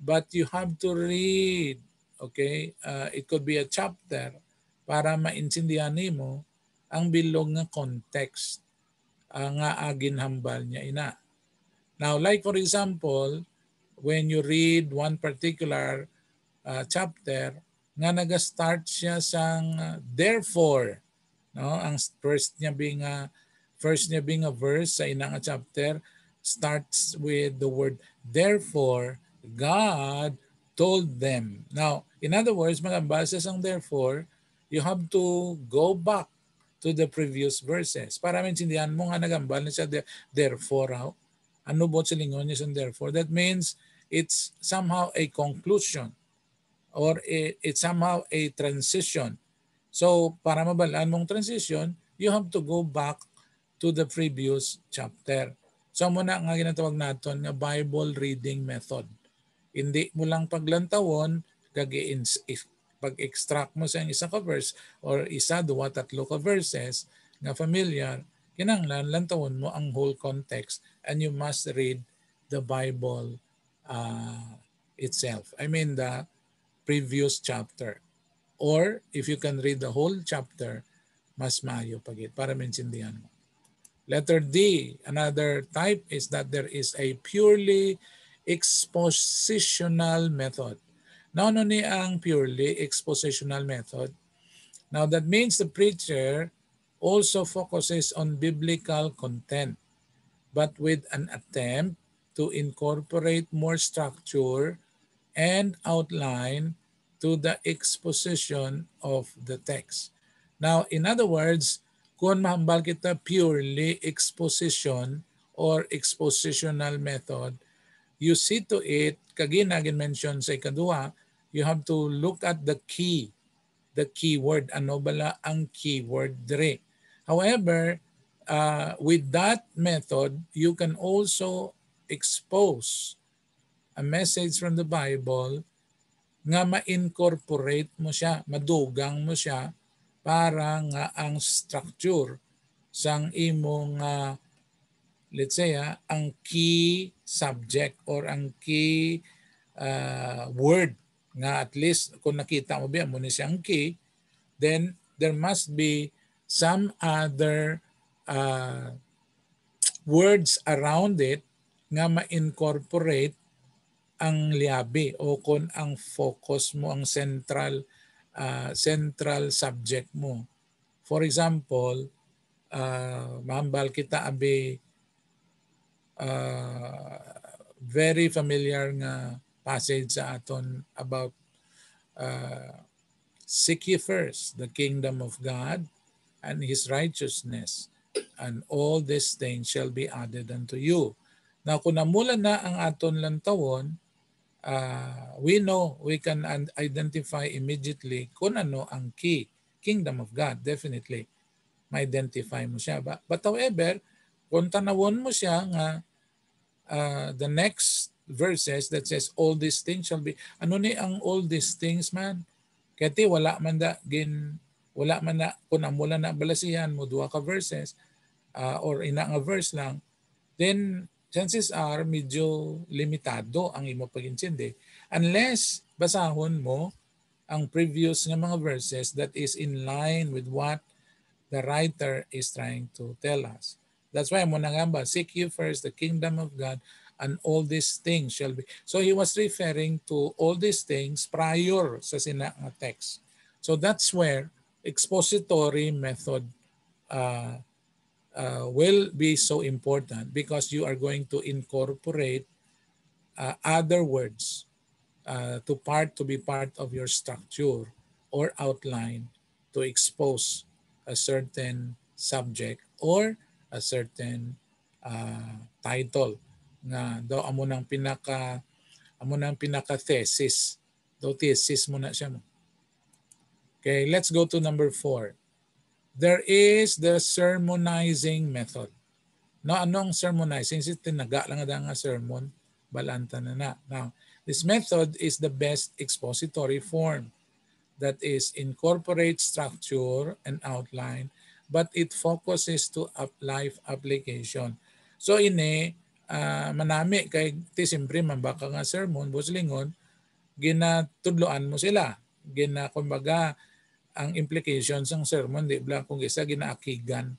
but you have to read, okay? It could be a chapter para maintindihan nimo ang bilog nga context nga aginhambal niya ina. Now, like for example, when you read one particular chapter, nga naga-start siya sang therefore, no? Ang first niya being a verse sa inang chapter starts with the word therefore God told them. Now, in other words, mga bases ang therefore, you have to go back to the previous verses para maintindihan mo nga nagambal na siya therefore. Ano ba sa lingon niya sa therefore? That means it's somehow a conclusion or it's somehow a transition. So para mabalaan mong transition, you have to go back to the previous chapter. So muna nga ginatawag natin nga Bible reading method. Hindi mo lang paglantawon, pag-extract mo sa isang verse or isa, duwa, tatlo ka verses nga familiar, kinanglan lantawon mo ang whole context and you must read the Bible itself. I mean the previous chapter. Or if you can read the whole chapter, mas maayo pagit para maintindihan mo. Letter D, another type is that there is a purely expositional method. Now, ano ni ang purely expositional method? Now, that means the preacher also focuses on biblical content, but with an attempt to incorporate more structure and outline to the exposition of the text. Now, in other words, kung mahambal kita purely exposition or expositional method, you see to it, kaginagin mention sa ikadua, you have to look at the keyword. Ano bala ang keyword dire? However, with that method, you can also expose a message from the Bible nga ma-incorporate mo siya, madugang mo siya para nga ang structure sang imong let's say ang key subject or ang key word Nga at least kung nakita mo ba mo ni siyang key, then there must be some other words around it nga ma-incorporate ang liabi o kung ang focus mo, ang central subject mo. For example, mahambal kita abi very familiar nga passage sa aton about seek ye first the kingdom of God and his righteousness, and all these things shall be added unto you. Now, kung namula na ang aton lantawon, we know, we can identify immediately kung ano ang key. Kingdom of God, definitely. Ma-identify mo siya. But however, kung tanawon mo siya nga the next verses that says all these things shall be, ano ni ang all these things man? Kaya wala man na kung amula na balasihan mo duha ka verses or ina nga verse lang, then chances are medyo limitado ang imo pag-intindi unless basahon mo ang previous nga mga verses that is in line with what the writer is trying to tell us. That's why mo nangamba, seek you first the kingdom of God and all these things shall be. So he was referring to all these things prior sa sina nga text. So that's where expository method will be so important because you are going to incorporate other words to be part of your structure or outline to expose a certain subject or a certain title nga daw amo nang pinaka thesis daw thesis mo na siya mo. Okay, let's go to number 4. There is the sermonizing method. No, anong sermonizing? Since tinaga lang nga sermon, balanta na na. Now, this method is the best expository form that is incorporate structure and outline, but it focuses to life application. So ini manami kay ti simpre man baka nga sermon buslingon ginatudloan mo sila. Kumbaga ang implications ng sermon di ba kung isa ginaakigan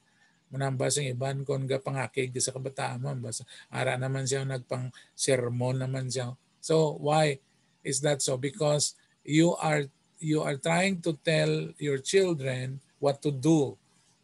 manambas ang iban kon ga pangakig sa kabataan mo basta ara naman siya nagpang sermon naman siya. So why is that so? Because you are trying to tell your children what to do.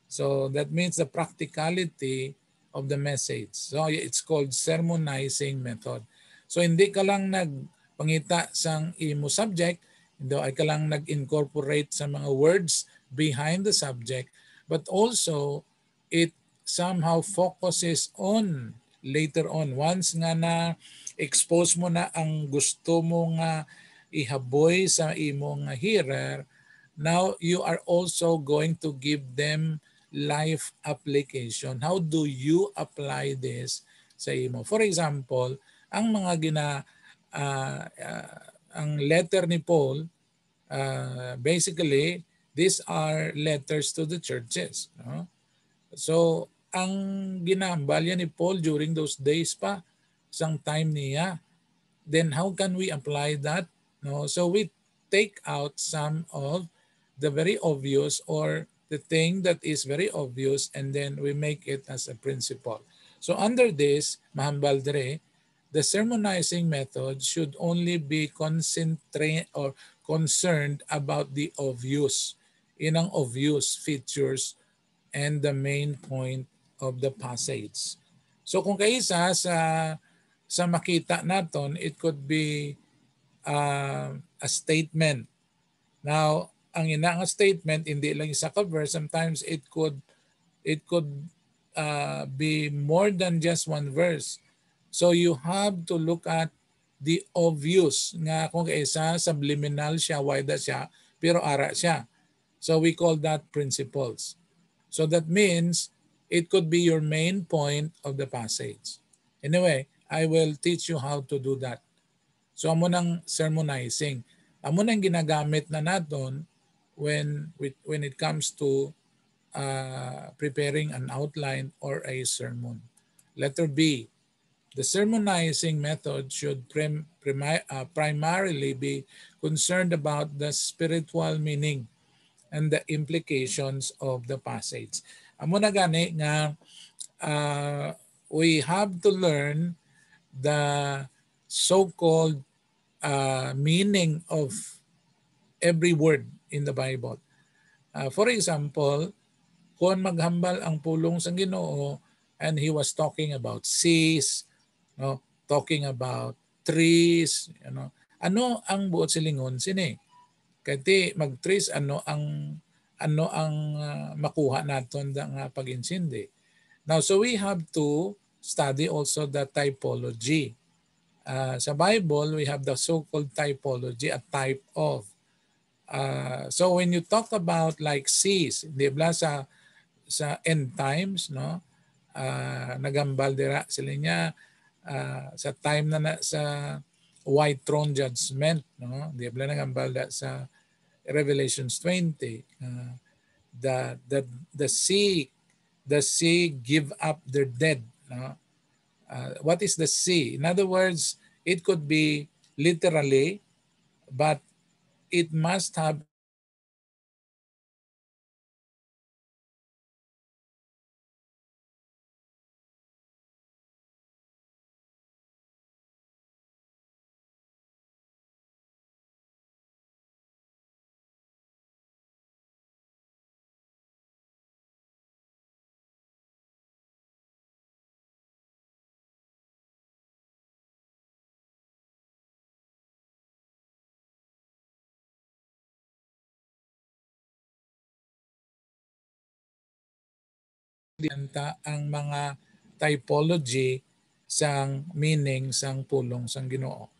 So that means the practicality of the message. So it's called sermonizing method. So hindi ka lang nagpangita sang imo subject, hindi ay ka lang nag-incorporate sa mga words behind the subject, but also it somehow focuses on later on. Once nga na expose mo na ang gusto mo nga ihaboy sa imong hearer, now you are also going to give them life application. How do you apply this sa imo? For example, ang mga ang letter ni Paul, basically, these are letters to the churches. No? So, ang ginambalya ni Paul during those days pa, isang time niya, then how can we apply that? No? So, we take out some of the very obvious or the thing that is very obvious and then we make it as a principle. So, under this, mahambal dire, the sermonizing method should only be concentrate or concerned about the obvious, inang obvious features and the main point of the passage. So kung kaisa sa makita naton, it could be a statement. Now, ang ina nga statement hindi lang isa ka verse, sometimes it could be more than just one verse. So you have to look at the obvious nga kung kaisa subliminal siya, wide siya, pero ara siya. So we call that principles. So that means it could be your main point of the passage. Anyway, I will teach you how to do that. So amo nang sermonizing. Amo nang ginagamit na naton when it comes to preparing an outline or a sermon. Letter B, The sermonizing method should primarily be concerned about the spiritual meaning and the implications of the passage. Amo na gani nga we have to learn the so-called meaning of every word in the Bible. For example, kung maghambal ang pulong sa Ginoo and he was talking about seas, no, talking about trees, ano ang buot silingon sini? Kati mag-trees ano ang makuha naton nga pag-insindi. Now, so we have to study also the typology. Sa Bible, we have the so-called typology, a type of. So when you talk about like seas, di ba sa end times, no? Nagambal dira sila niya sa time na sa white throne judgment, no? Di ba nagambal da sa Revelations 20, the sea give up their dead, no? What is the sea? In other words, it could be literally, but it must have ang mga typology sang meaning sang pulong sang Ginoo.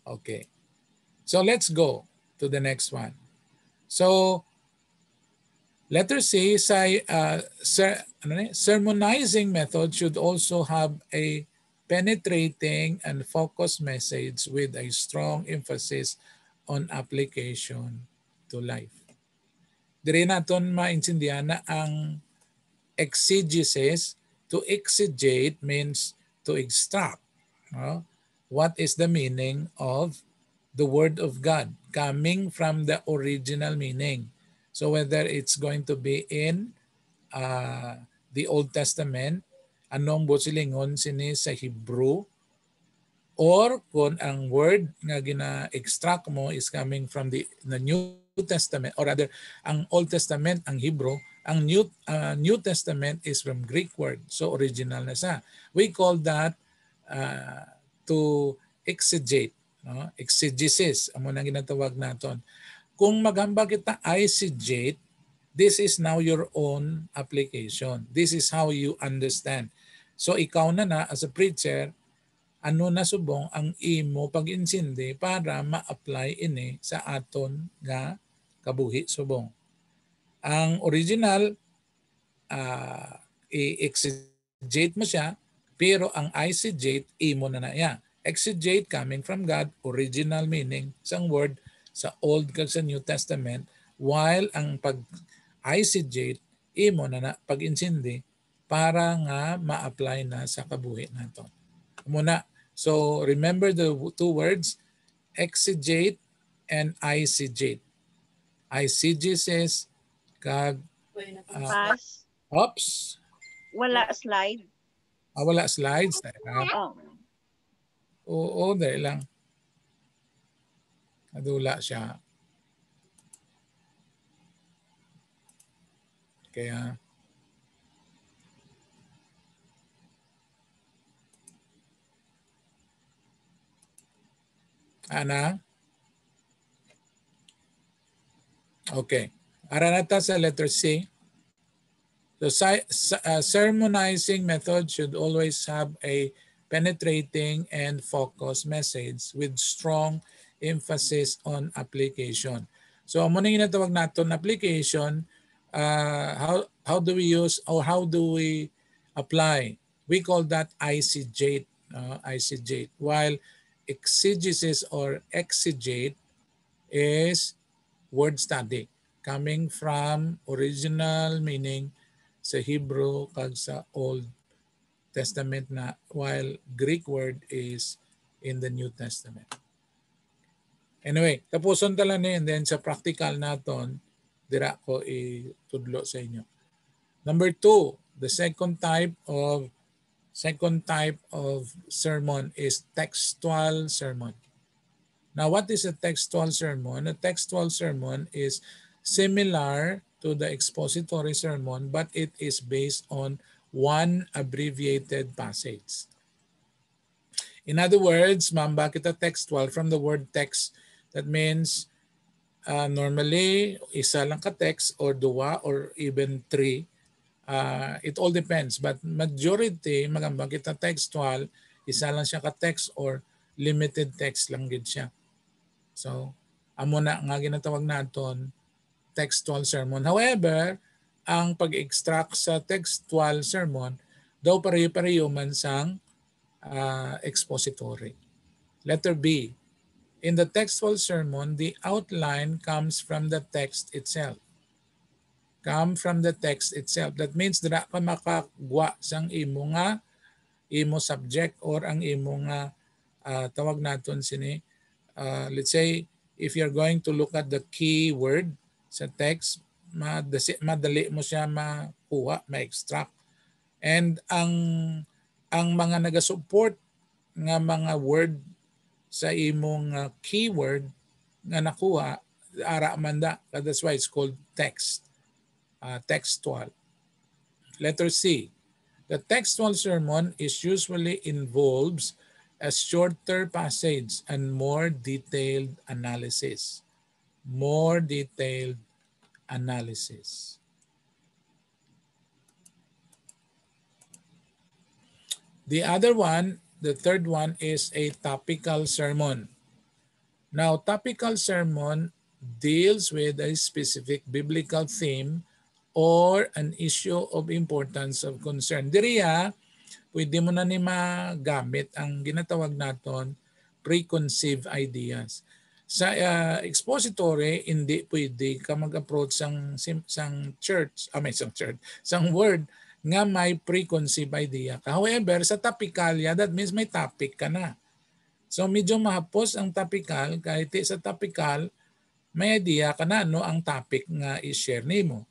Okay. So let's go to the next one. So letter C, sermonizing method should also have a penetrating and focused message with a strong emphasis on application to life. Diri naton maintindihan na ang exegesis. To exegete means to extract. What is the meaning of the Word of God coming from the original meaning? So whether it's going to be in the Old Testament, anong busilingon sini sa Hebrew, or kung ang word nga gina-extract mo is coming from the New Testament, or rather, ang Old Testament, ang Hebrew, ang New Testament is from Greek word. So original na siya. We call that to exegete. No? Exegesis, amo nang ginatawag naton. Kung maghamba kita eisegete, this is now your own application. This is how you understand. So ikaw na as a preacher, ano na subong ang imo pag-insindi para ma-apply ini sa aton nga kabuhi subong. Ang original, i-exegete mo siya, pero ang eisegete, imo na iya. Exegete coming from God, original meaning sang word sa Old kag sa New Testament, while ang pag-eisegete, imo na pag-insindi para nga ma-apply na sa kabuhi naton. Muna, so remember the two words, exegete and eisegete. Eisegesis kag Pass. oops. Wala slide. Wala slides. Oh. Oo, dahil lang. Nadula siya. Kaya ana? Okay. Aranata sa letter C. The sermonizing method should always have a penetrating and focused message with strong emphasis on application. So amo na ginatawag naton application, how do we use or how do we apply? We call that eisegete, eisegete. While exegesis or exegete is word study coming from original meaning sa Hebrew kag sa Old Testament na, while Greek word is in the New Testament. Anyway, tapuson tala ni, and then sa practical naton, dira ko itudlo sa inyo. Number 2, the second type of sermon is textual sermon. Now, what is a textual sermon? A textual sermon is similar to the expository sermon, but it is based on one abbreviated passage. In other words, ma'am, bakit a textual? From the word text, that means normally isa lang ka text or dua or even three. It all depends, but majority, magambang kita textual, isa lang siya ka text or limited text lang gid siya. So, amo na nga ginatawag naton textual sermon. However, ang pag-extract sa textual sermon, daw pareho-pareho man sang expository. Letter B. In the textual sermon, the outline comes from the text itself. Come from the text itself. That means dira ka makagwa sang imo subject or ang imo nga tawag naton sini. Let's say if you're going to look at the key word sa text, madali mo siya makuha, ma-extract. And ang mga naga-support nga mga word sa imong keyword nga nakuha, ara man da. That's why it's called text. Textual. Letter C. The textual sermon is usually involves a shorter passage and more detailed analysis. More detailed analysis. The other one, the third one, is a topical sermon. Now, topical sermon deals with a specific biblical theme or an issue of importance of concern. Diriya, pwede mo na ni magamit ang ginatawag naton preconceived ideas. Sa expository, hindi pwede ka mag-approach sang word nga may preconceived idea ka. However, sa topicalia, that means may topic ka na. So medyo mahapos ang topical, kahit sa topical, may idea ka na no ang topic nga i-share nimo.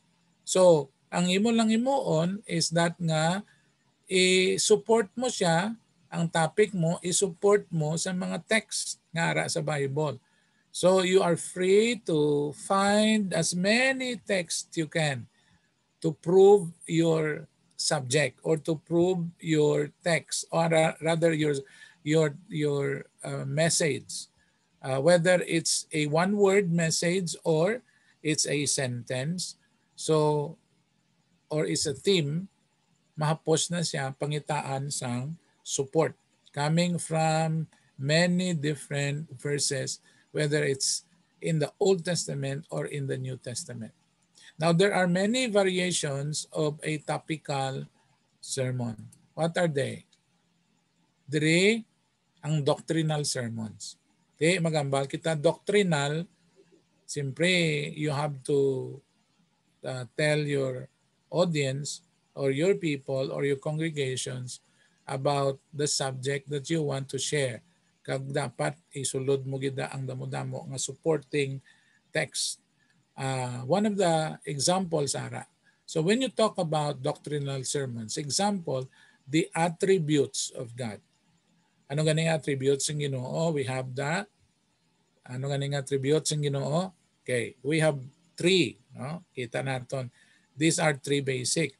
So, ang imo lang imuon is that nga i-support mo siya, ang topic mo, i-support mo sa mga text nga ara sa Bible. So, you are free to find as many texts you can to prove your subject or to prove your text or rather your message. Whether it's a one-word message or it's a sentence, so or it's a theme, mahapos na siya pangitaan sang support coming from many different verses, whether it's in the Old Testament or in the New Testament. Now, there are many variations of a topical sermon. What are they? Dire ang doctrinal sermons. Okay, magambal kita doctrinal, siyempre you have to tell your audience or your people or your congregations about the subject that you want to share. Kag dapat isulod mo gida ang damo-damo nga supporting text. One of the examples, Ara. So when you talk about doctrinal sermons, example, the attributes of God. Ano ganing attributes ng Ginoo? We have the ano ganing attributes ng Ginoo? Okay, we have 3, no? Kita naton. These are 3 basic.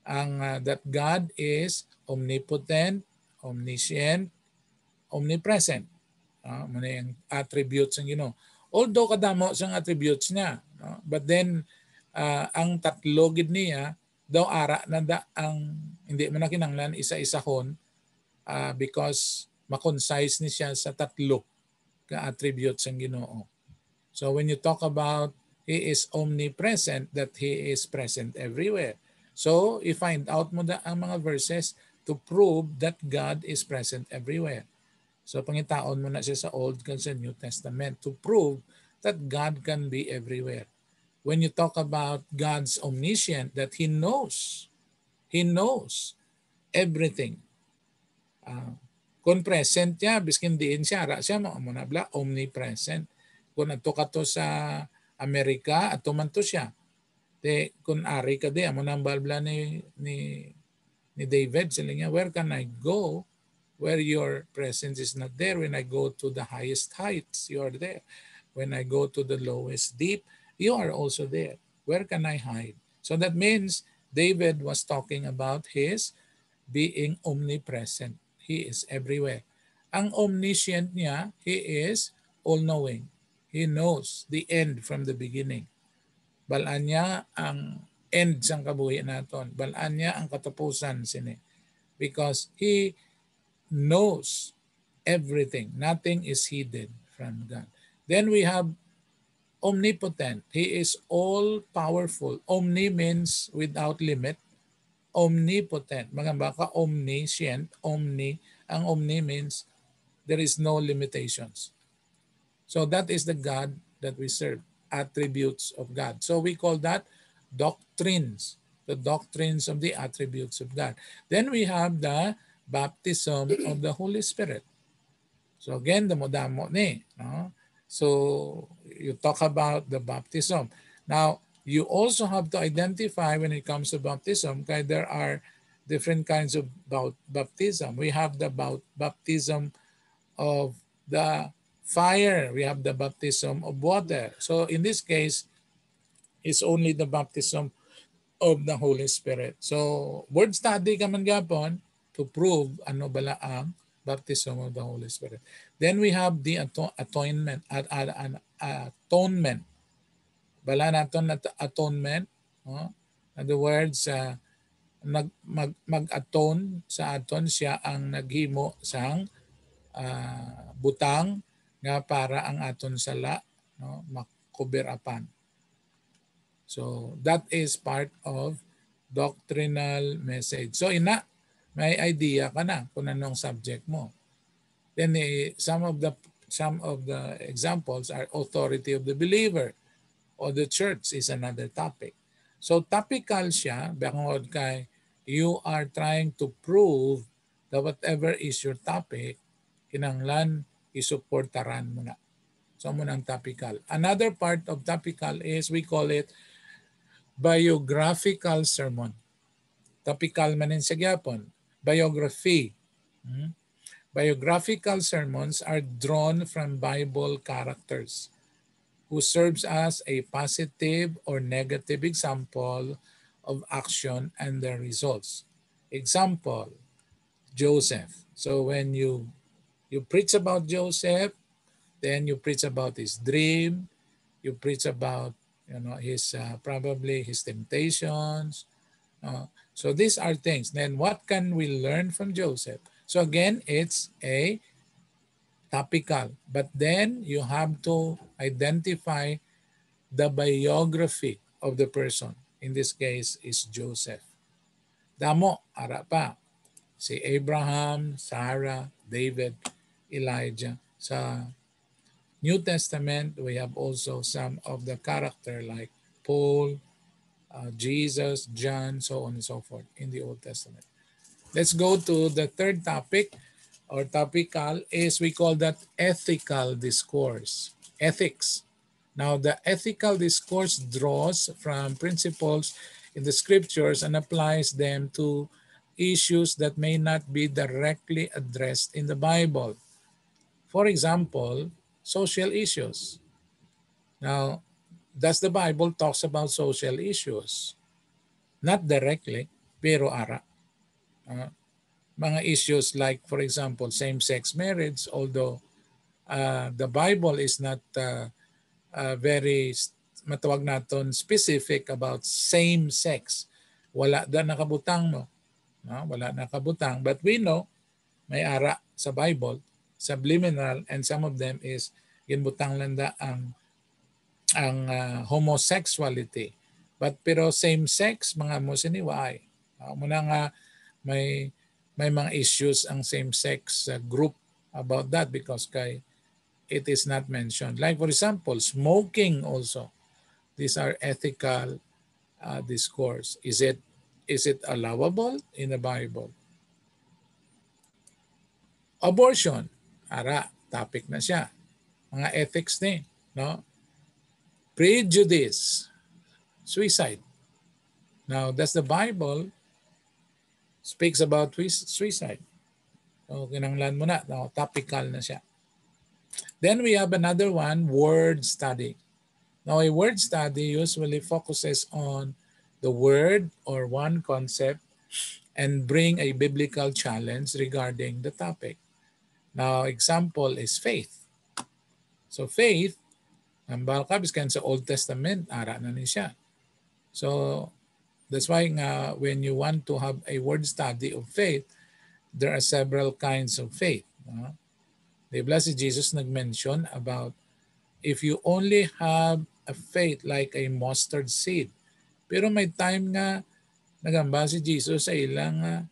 Ang that God is omnipotent, omniscient, omnipresent. Muna yung attributes ng Ginoo. Although kadamo sang attributes niya, no? But then ang tatlo gid niya daw ara na da ang hindi man kinahanglan isa-isahon because ma-concise ni siya sa tatlo ka attributes ng Ginoo. So when you talk about He is omnipresent, that He is present everywhere. So i-find out mo da ang mga verses to prove that God is present everywhere. So pangitaon mo na siya sa Old and sa New Testament to prove that God can be everywhere. When you talk about God's omniscient, that He knows everything. Kung present siya, biskin diin siya, ra siya mo nabla omnipresent. Kung ato ka to sa Amerika, ato man to siya. Te, kung ari ka di, amo nang balbla ni David, sila niya, where can I go where your presence is not there? When I go to the highest heights, you are there. When I go to the lowest deep, you are also there. Where can I hide? So that means David was talking about his being omnipresent. He is everywhere. Ang omniscient niya, he is all-knowing. He knows the end from the beginning. Balaan niya ang end sang kabuhi naton. Balaan niya ang katapusan sini. Because he knows everything. Nothing is hidden from God. Then we have omnipotent. He is all-powerful. Omni means without limit. Omnipotent. Mga baka omniscient, omni. Ang omni means there is no limitations. So that is the God that we serve. Attributes of God. So we call that doctrines. The doctrines of the attributes of God. Then we have the baptism of the Holy Spirit. So again, damo-damo ni. No? So you talk about the baptism. Now, you also have to identify when it comes to baptism, okay, there are different kinds of baptism. We have the baptism of the fire. We have the baptism of water. So in this case, it's only the baptism of the Holy Spirit. So word study ka man gapon to prove ano bala ang baptism of the Holy Spirit. Then we have the atonement. Atonement. Bala naton na atonement. In other words, mag-atone sa aton siya ang naghimo sang butang nga para ang aton sala makuberapan. So that is part of doctrinal message. So may idea ka na kung anong subject mo. Then some of the examples are authority of the believer or the church is another topic. So topical siya, bangod kay you are trying to prove that whatever is your topic, kinanglan isuportaran mo na. So mo ng topical. Another part of topical is we call it biographical sermon. Topical man sa gyapon. Biography. Biographical sermons are drawn from Bible characters who serves as a positive or negative example of action and their results. Example, Joseph. So when you preach about Joseph, then you preach about his dream, you preach about his probably his temptations. So these are things. Then what can we learn from Joseph? So again, it's a topical. But then you have to identify the biography of the person. In this case is Joseph. Damo, ara pa. Si Abraham, Sarah, David, Elijah. Sa New Testament, we have also some of the character like Paul, Jesus, John, so on and so forth in the Old Testament. Let's go to the third topic or topical is we call that ethical discourse. Ethics. Now, the ethical discourse draws from principles in the scriptures and applies them to issues that may not be directly addressed in the Bible. For example, social issues. Now, does the Bible talks about social issues? Not directly, pero ara. Mga issues like, for example, same-sex marriage, although the Bible is not very, matawag naton, specific about same-sex. Wala da nakabutang mo. No? Wala nakabutang. But we know, may ara sa Bible, subliminal, and some of them is ginbutang landa ang homosexuality. But pero same-sex, mga mo siniway. Muna nga may mga issues ang same-sex group about that because kay it is not mentioned. Like for example, smoking also. These are ethical discourse. Is it allowable in the Bible? Abortion, ara, topic na siya. Mga ethics ni, no? Prejudice, suicide. Now, does the Bible speaks about suicide? So, kinanglan mo na, no? Topical na siya. Then we have another one, word study. Now, a word study usually focuses on the word or one concept and bring a biblical challenge regarding the topic. Now, example is faith. So, faith, ang balkabis kan sa Old Testament, ara na ni siya. So, that's why nga, when you want to have a word study of faith, there are several kinds of faith. Diba si Jesus nag-mention about if you only have a faith like a mustard seed. Pero may time nga nagamba si Jesus sa ilang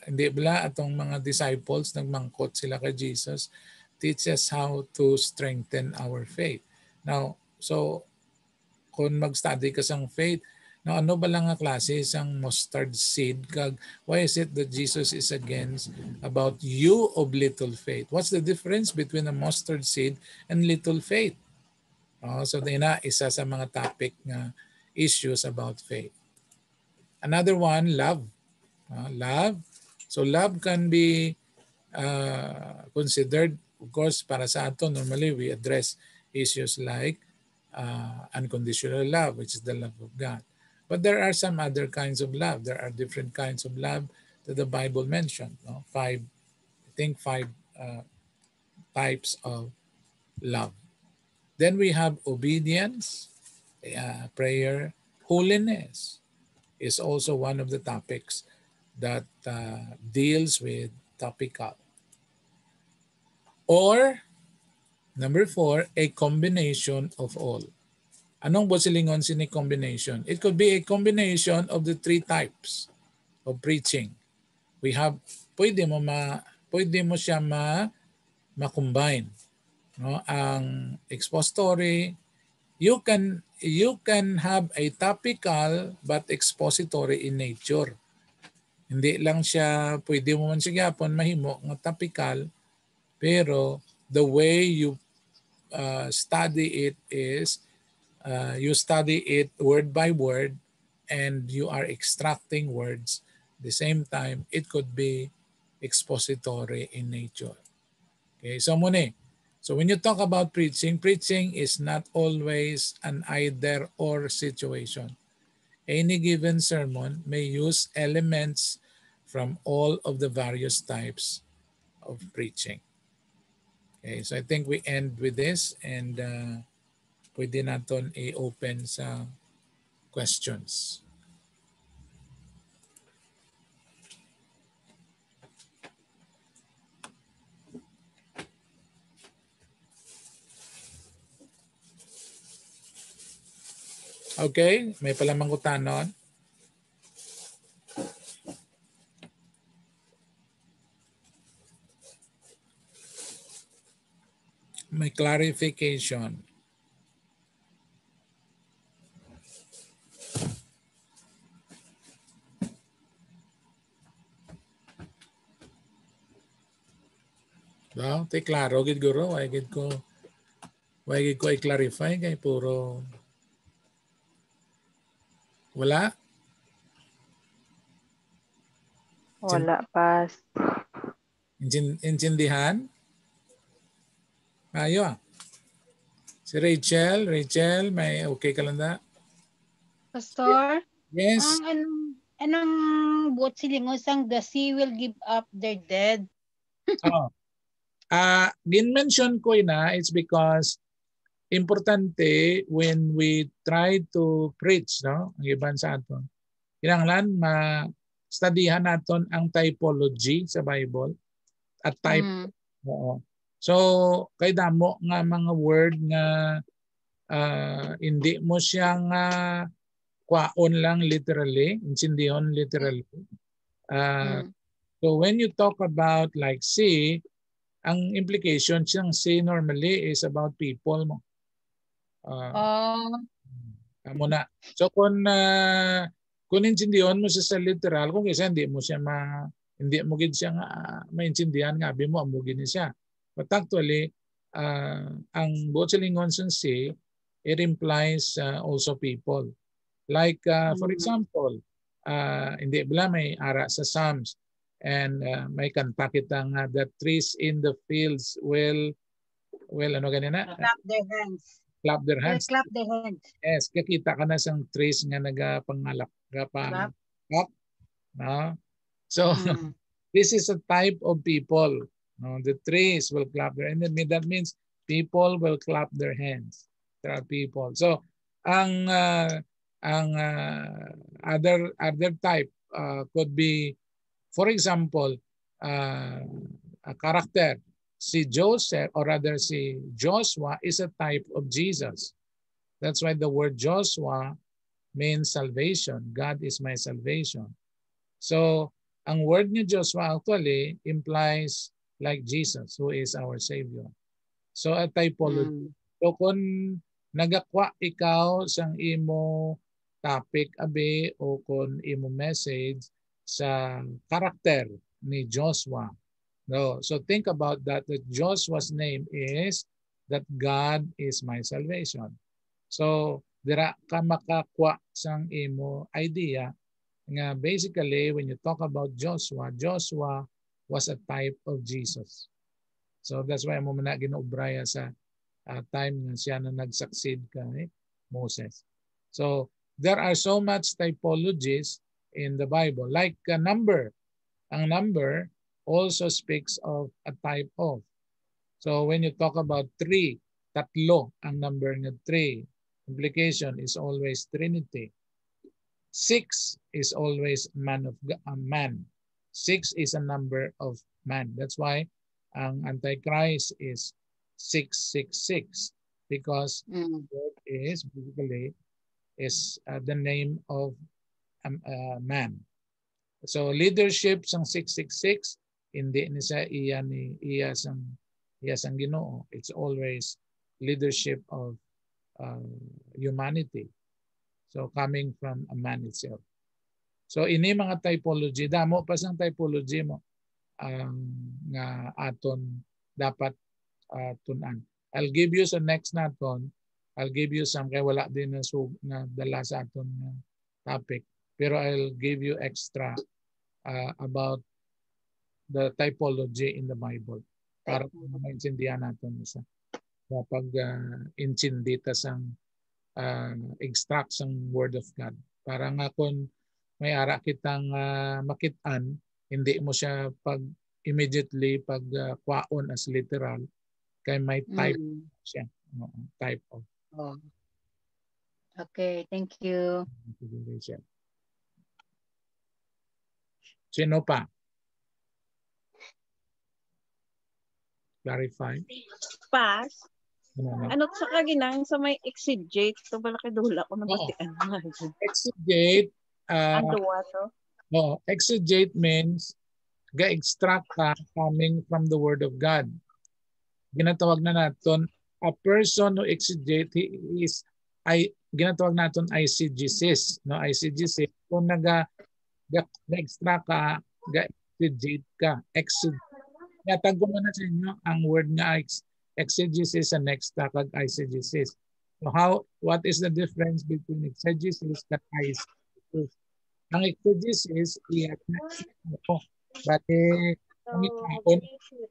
hindi bala atong mga disciples nagmangkot sila kay Jesus, teach us how to strengthen our faith. Now, so kung mag-study ka sang faith, now ano ba lang nga klase sang mustard seed kag why is it that Jesus is against about you of little faith? What's the difference between a mustard seed and little faith? So isa sa mga topic nga issues about faith. Another one, love. Love. So love can be considered, of course, para sa ato, normally we address issues like unconditional love, which is the love of God. But there are some other kinds of love. There are different kinds of love that the Bible mentioned. Five types of love. Then we have obedience, prayer, holiness is also one of the topics that deals with topical. Or, number 4, a combination of all. Anong bosilingon sini combination? It could be a combination of the 3 types of preaching. We have, pwede mo siya ma-combine. No? Ang expository, you can have a topical but expository in nature. Hindi lang siya, pwede mo man siya gapon mahimo nga topical, pero the way you study it is you study it word by word and you are extracting words. At the same time, it could be expository in nature. Okay, so muna. So when you talk about preaching, preaching is not always an either-or situation. Any given sermon may use elements from all of the various types of preaching. Okay, so I think we end with this and pwede natin i-open sa questions. Okay, may palamang kutanon. May clarification. Well, te klaro gid guro, why gid ko i-clarify kay puro wala. Wala, pass. Intindihan? Ayo. Si Rachel, may okay ka lang na? Pastor, Yes. anong buot silingos ang the sea will give up their dead? Oh. Gin-mention ko na it's because importante when we try to preach, no? Ang iban sa aton. Kinahanglan ma-studyhan naton ang typology sa Bible at type. Oo. So, kay damo nga mga word nga hindi mo siyang kwaon lang literally, insindihon literally. So when you talk about like sea, ang implication siyang sea normally is about people mo. Muna. So kung insindihon mo siya sa literal, kung isa hindi mo siya Hindi mo gid siya nga maintindihan nga abi mo amo gid ni siya. But actually ang buot silingon sa C, it implies also people. Like for example, hindi bala may ara sa Psalms and may kanta kita nga the trees in the fields will ano ganina? Clap their hands. Clap their Will hands. clap their hands. Yes, kakita ka na sang trees nga nagapangalap Clap. no? So this is a type of people. No? The trees will clap their hands. That means people will clap their hands. There are people. So ang other type could be, for example, a character. Si Joseph, or rather si Joshua, is a type of Jesus. That's why the word Joshua means salvation. God is my salvation. So ang word ni Joshua actually implies like Jesus, who is our Savior. So a typology. So kung nagakwa ikaw sang imo topic abi o kung imo message sa karakter ni Joshua. No, so think about that Joshua's name is that God is my salvation. So dira ka makakwa sang imo idea nga basically when you talk about Joshua, Joshua was a type of Jesus. So that's why mo na ginubraya sa time nga siya na nag-succeed kay Moses. So there are so much typologies in the Bible. Like a number. Ang number also speaks of a type of. So when you talk about 3, tatlo ang number ng 3. Implication is always Trinity. 6 is always man. 6 is a number of man. That's why ang Antichrist is 666 because it is basically is the name of man. So leadership sang 666 hindi ni sa iya sang Ginoo. It's always leadership of humanity. So coming from a man itself. So ini mga typology, damo pa sang typology mo nga aton dapat tunan. I'll give you sa next naton. I'll give you some kay wala din na dala sa aton topic. Pero I'll give you extra about the typology in the Bible para maintindihan natin sa pag intindita sang extract sang word of God. Para nga kung may ara kitang makitaan, hindi mo siya pag immediately pag kwaon as literal kay may type siya. Type of. Oh. Okay, thank you. Sino pa? Clarify. Pass. Ano sa kaginang sa may exegete to balaki dula ko nabatian. Exegete. Ang duwa to. No, exegete means ga-extract ka coming from the Word of God. Ginatawag na natin a person who exegete is ginatawag natin eisegesis. No, eisegesis. Kung ga-extract ka, ga-exegete ka. Yatag ko na sa inyo ang word nga exegesis and extract kag eisegesis. So what is the difference between exegesis and eisegesis? Ang exegesis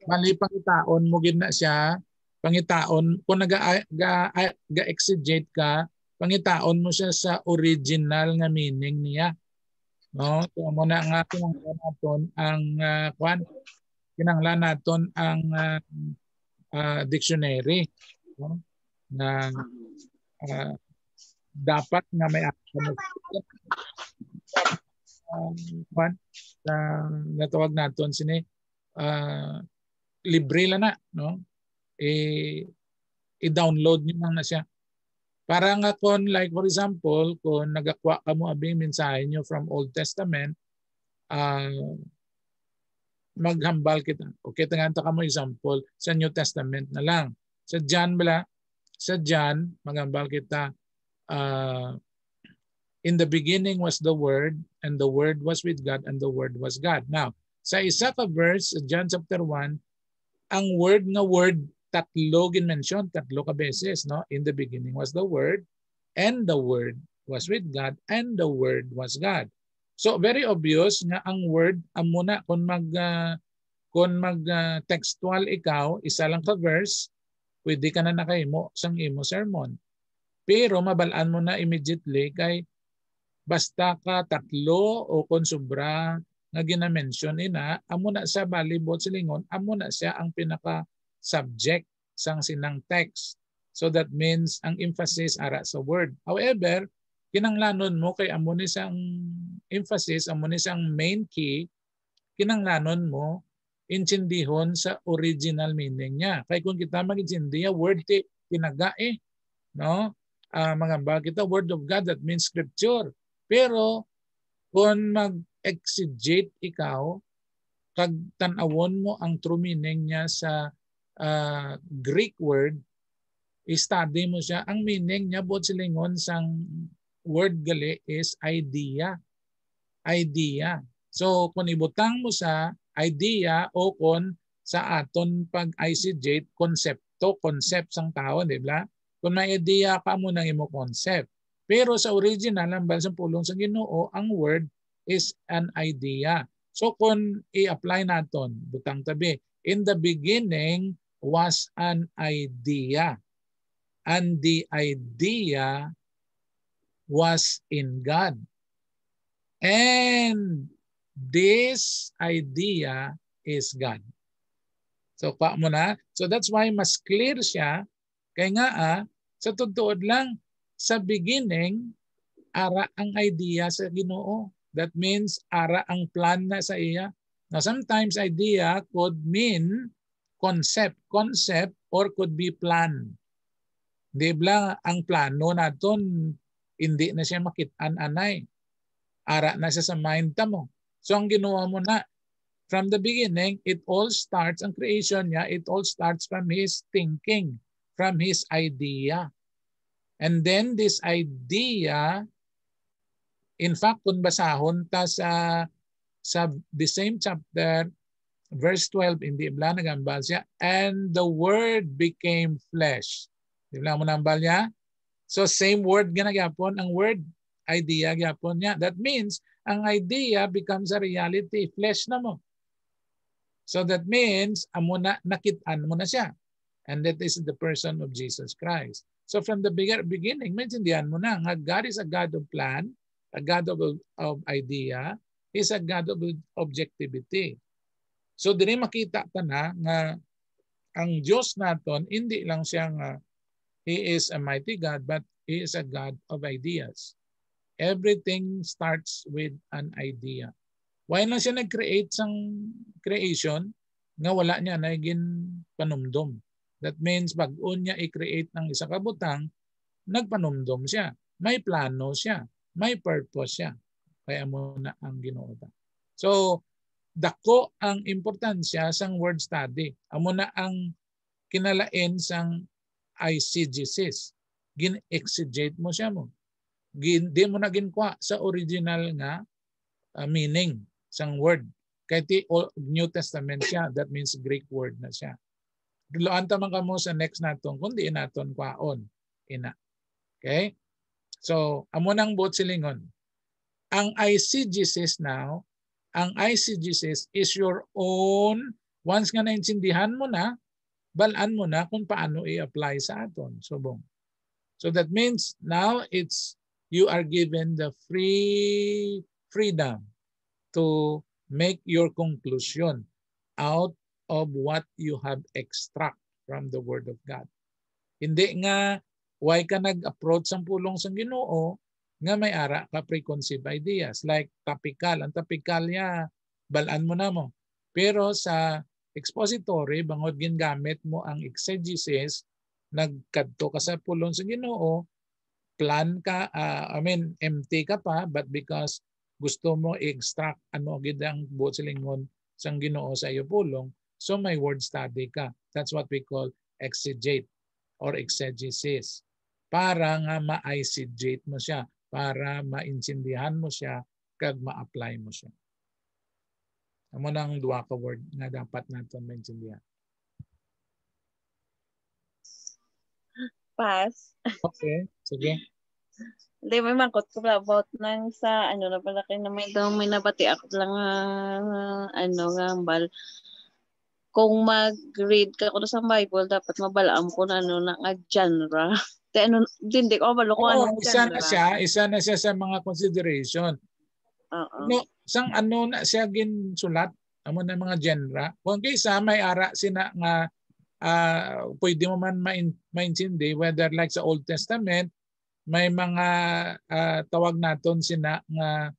pangitaon mo gid na siya, pangitaon kung ga-exegete ka, pangitaon mo siya sa original nga meaning niya. No, so mo na nga naton ang kinahanglan naton ang dictionary, no? Na dapat nga may natawag naton sini libre lang na, no? I-download niyo na siya. Para nga kung like for example, kung nagakwa ka mo abing mensahe niyo from Old Testament, maghambal kita. Okay, tanganta ka mo example sa New Testament na lang. Sa John maghambal kita in the beginning was the Word and the Word was with God and the Word was God. Now, Sa isa ka verse, John chapter 1, ang word nga word, tatlo gin-mention, tatlo ka beses. No? In the beginning was the Word, and the Word was with God, and the Word was God. So very obvious nga ang word, amo na kung textual ikaw, isa lang ka verse, pwede ka na nakahimo sang imo sermon. Pero mabalaan mo na immediately kay basta ka tatlo o kung sobra nga gina-mention ina, amo na sa balibot silingon, amo na siya ang pinaka-subject sang sinang text. So that means ang emphasis ara sa word. However, kinanglanon mo kay amo ni sang emphasis, amo ni sang main key, kinanglanon mo intindihon sa original meaning niya. Kaya kung kita mag-intindi, word tinaga no? Mga ba kita, word of God, that means scripture. Pero kung mag-exegete ikaw, kag tanawon mo ang true meaning niya sa Greek word, i-study mo siya, ang meaning niya, bot silingon sang word gali is idea. Idea. So kung ibutang mo sa idea o kung sa aton pag-exegete, konsepto, concept sang tao, di ba? Kung may idea ka mo nang imo concept. Pero sa original, ang bansang pulong sa Ginoo, ang word is an idea. So kung i-apply naton, butang tabi, in the beginning was an idea. And the idea was in God. And this idea is God. So pa mo na. So that's why mas clear siya. Kaya nga sa totoo lang, sa beginning, ara ang idea sa Ginoo. That means ara ang plan na sa iya. Now sometimes idea could mean concept or could be plan. Di ba ang plano naton hindi na siya makitaan anay. Ara na siya sa mind ta mo. So ang ginawa mo na from the beginning, it all starts, ang creation niya, it all starts from his thinking, from his idea. And then this idea, in fact, kung basahon ta sa the same chapter, verse 12, hindi ba nagambal siya, and the word became flesh. Di ba mo nambal niya? So same word nga nagyapon, ang word, idea gyapon niya. That means, ang idea becomes a reality, flesh na mo. So that means, amo na nakitaan mo na siya. And that is the person of Jesus Christ. So from the beginning, maintindihan mo na nga God is a God of plan, a God of idea, is a God of objectivity. So diri makita ta na nga ang Diyos naton hindi lang siya nga He is a mighty God, but He is a God of ideas. Everything starts with an idea. Why lang siya nag-create sang creation nga wala niya na panumdum. That means pag-un niya i-create ng isa ka butang, nagpanumdum siya. May plano siya. May purpose siya. Kaya mo na ang Ginoo. So, dako ang importansya sang word study. Amo na ang kinalain sang eisegesis. Gin-exegete mo siya mo. Di mo na ginkuha sa original nga meaning sang word. Kaya New Testament siya, that means Greek word na siya. Dulaan taman ka mo sa next naton, kundi naton kwaon. Ina. Okay? So, amo nang buot silingon. Ang eisegesis now, ang eisegesis is your own, once nga naintindihan mo na, balaan mo na kung paano i-apply sa aton. Subong. So that means now you are given the freedom to make your conclusion out of what you have extract from the Word of God. Hindi nga, why ka nag-approach ang pulong sa Ginoo nga may ara ka preconceived ideas. Like topical. Ang topical niya, balaan mo na mo. Pero sa expository, bangod gingamit mo ang exegesis, nagkadto ka sa pulong sa Ginoo, plan ka, empty ka pa, but because gusto mo i-extract ano gid ang buot silingon sang Ginoo sa iyo pulong, so may word study ka. That's what we call exegete or exegesis. Para nga ma-eisegete mo siya, para maintindihan mo siya, kag ma-apply mo siya. Amo nang duha ka word nga dapat naton maintindihan. Pass. Okay, sige. Hindi, may mangkot ko pala about nang sa ano na pala kayo na may nabati ako lang ano nga bal. Kung mag-read ka ko sa Bible, dapat mabalaam ko na ano na nga genre. Te ano, hindi ko malo kung anong genre. Isa na siya sa mga consideration. Oo. No, sang ano na siya ginsulat amo na mga genre. Kung kaysa may ara sina nga pwede mo man maintindihan whether like sa Old Testament may mga tawag naton sina nga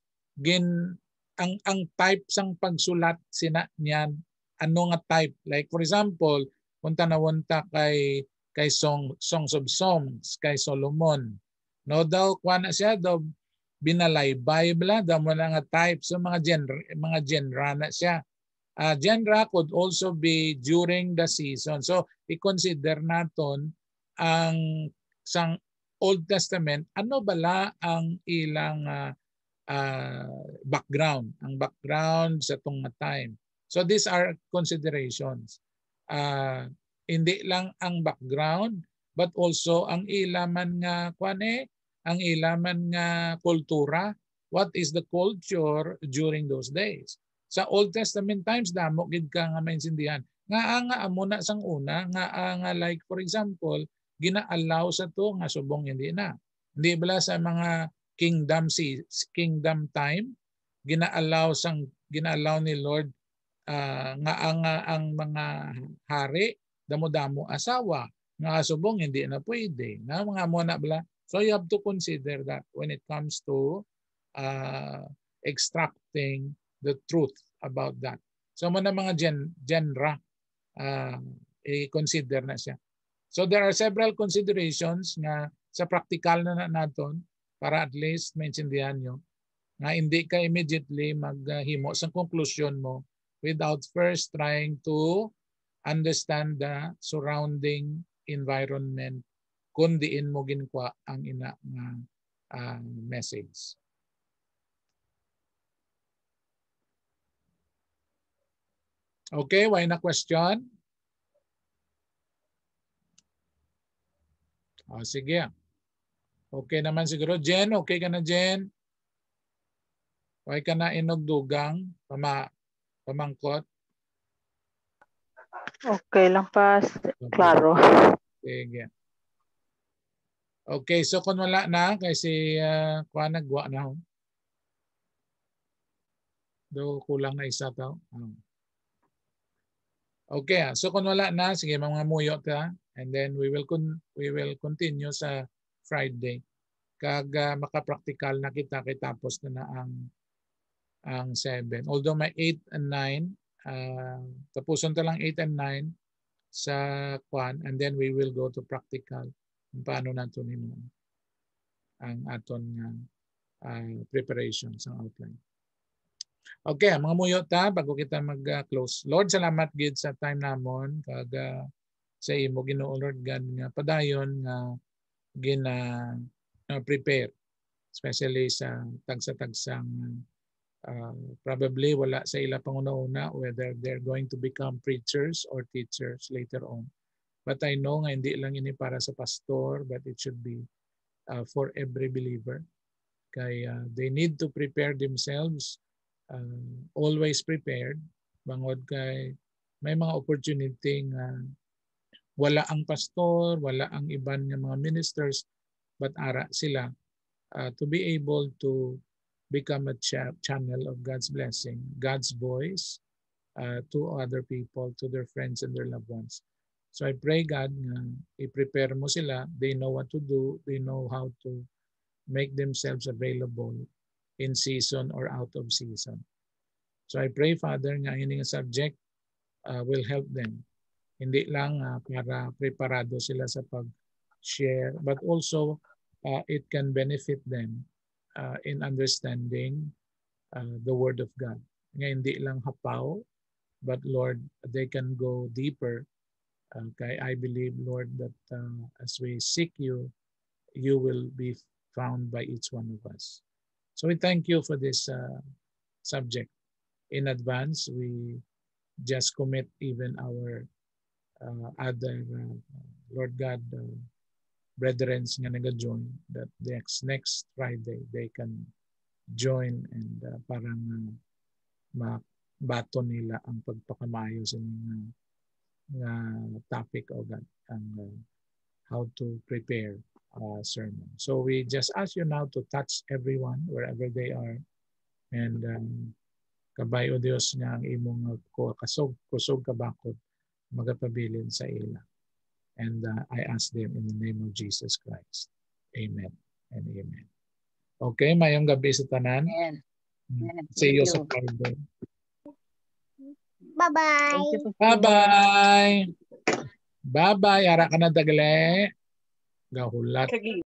ang type sang pagsulat sina niyan ano nga type, like for example kung tanawon ta kay Songs of Songs kay Solomon, no daw kuha na siya daw binalaybay bla daw mo na nga type, so mga genre na siya. Genre could also be during the season. So, i-consider naton ang sang Old Testament, ano bala ang ilang background, ang background sa tong time. So, these are considerations. Hindi lang ang background, but also ang ilaman nga ang ilaman nga kultura. What is the culture during those days? Sa Old Testament times damo gid ka nga maintindihan nga amo na sang una nga like for example gina-allow sa to nga subong hindi na, hindi bala sa mga kingdom time gina-allow ni Lord nga ang mga hari damo-damo asawa nga subong hindi na pwede na mga amo na bala. So you have to consider that when it comes to extracting the truth about that. So mo na mga genre i-consider na siya. So there are several considerations nga sa practical na naton para at least maintindihan nyo nga hindi ka immediately maghimo sa conclusion mo without first trying to understand the surrounding environment kung diin mo ginkuha ang ina nga message. Okay, why na question? Sige. Okay naman siguro. Jen, okay ka na Jen? Why ka na inugdugang? Pamangkot? Okay lang Pas. Klaro. Sige. Okay, so kung wala na, kasi kuha nagwa na. Do kulang na isa to. Okay, so kung wala na, sige mga muyo ta, and then we will continue sa Friday. Kag maka-practical na kita kay tapos na ang 7. Although may 8 and 9, tapuson ta lang 8 and 9 sa kwan, and then we will go to practical. Paano nato nimo ang aton preparation sa outline. Okay, mga muyo ta bago kita mag-close. Lord, salamat gid sa time namon kag sa imo Ginoo Lord God nga padayon nga prepare especially sa tagsa-tagsang probably wala sa ila panguna-una whether they're going to become preachers or teachers later on. But I know nga hindi lang ini para sa pastor but it should be for every believer. Kaya they need to prepare themselves, always prepared bangod kay may mga opportunity nga wala ang pastor, wala ang iban nga mga ministers, but ara sila to be able to become a channel of God's blessing, God's voice to other people, to their friends and their loved ones. So I pray God nga i-prepare mo sila, they know what to do, they know how to make themselves available in season or out of season. So I pray, Father, nga ini nga subject will help them. Hindi lang para preparado sila sa pag-share, but also it can benefit them in understanding the Word of God. Nga hindi lang hapaw, but Lord, they can go deeper. Kaya I believe, Lord, that as we seek you, you will be found by each one of us. So we thank you for this subject. in advance. We just commit even our other Lord God brethren nga nag-join that next Friday they can join and parang mabato nila ang pagpakamayo sa nga topic o how to prepare a sermon. So we just ask you now to touch everyone wherever they are and kabay o Dios nga ang imong kusog kabakod magapabilin sa ila. And I ask them in the name of Jesus Christ. Amen and amen. Okay, mayong gabi sa tanan. Amen. See you Thank sa Friday. Bye-bye. Bye-bye. Bye-bye. Ara ka na dagle. Gahulat.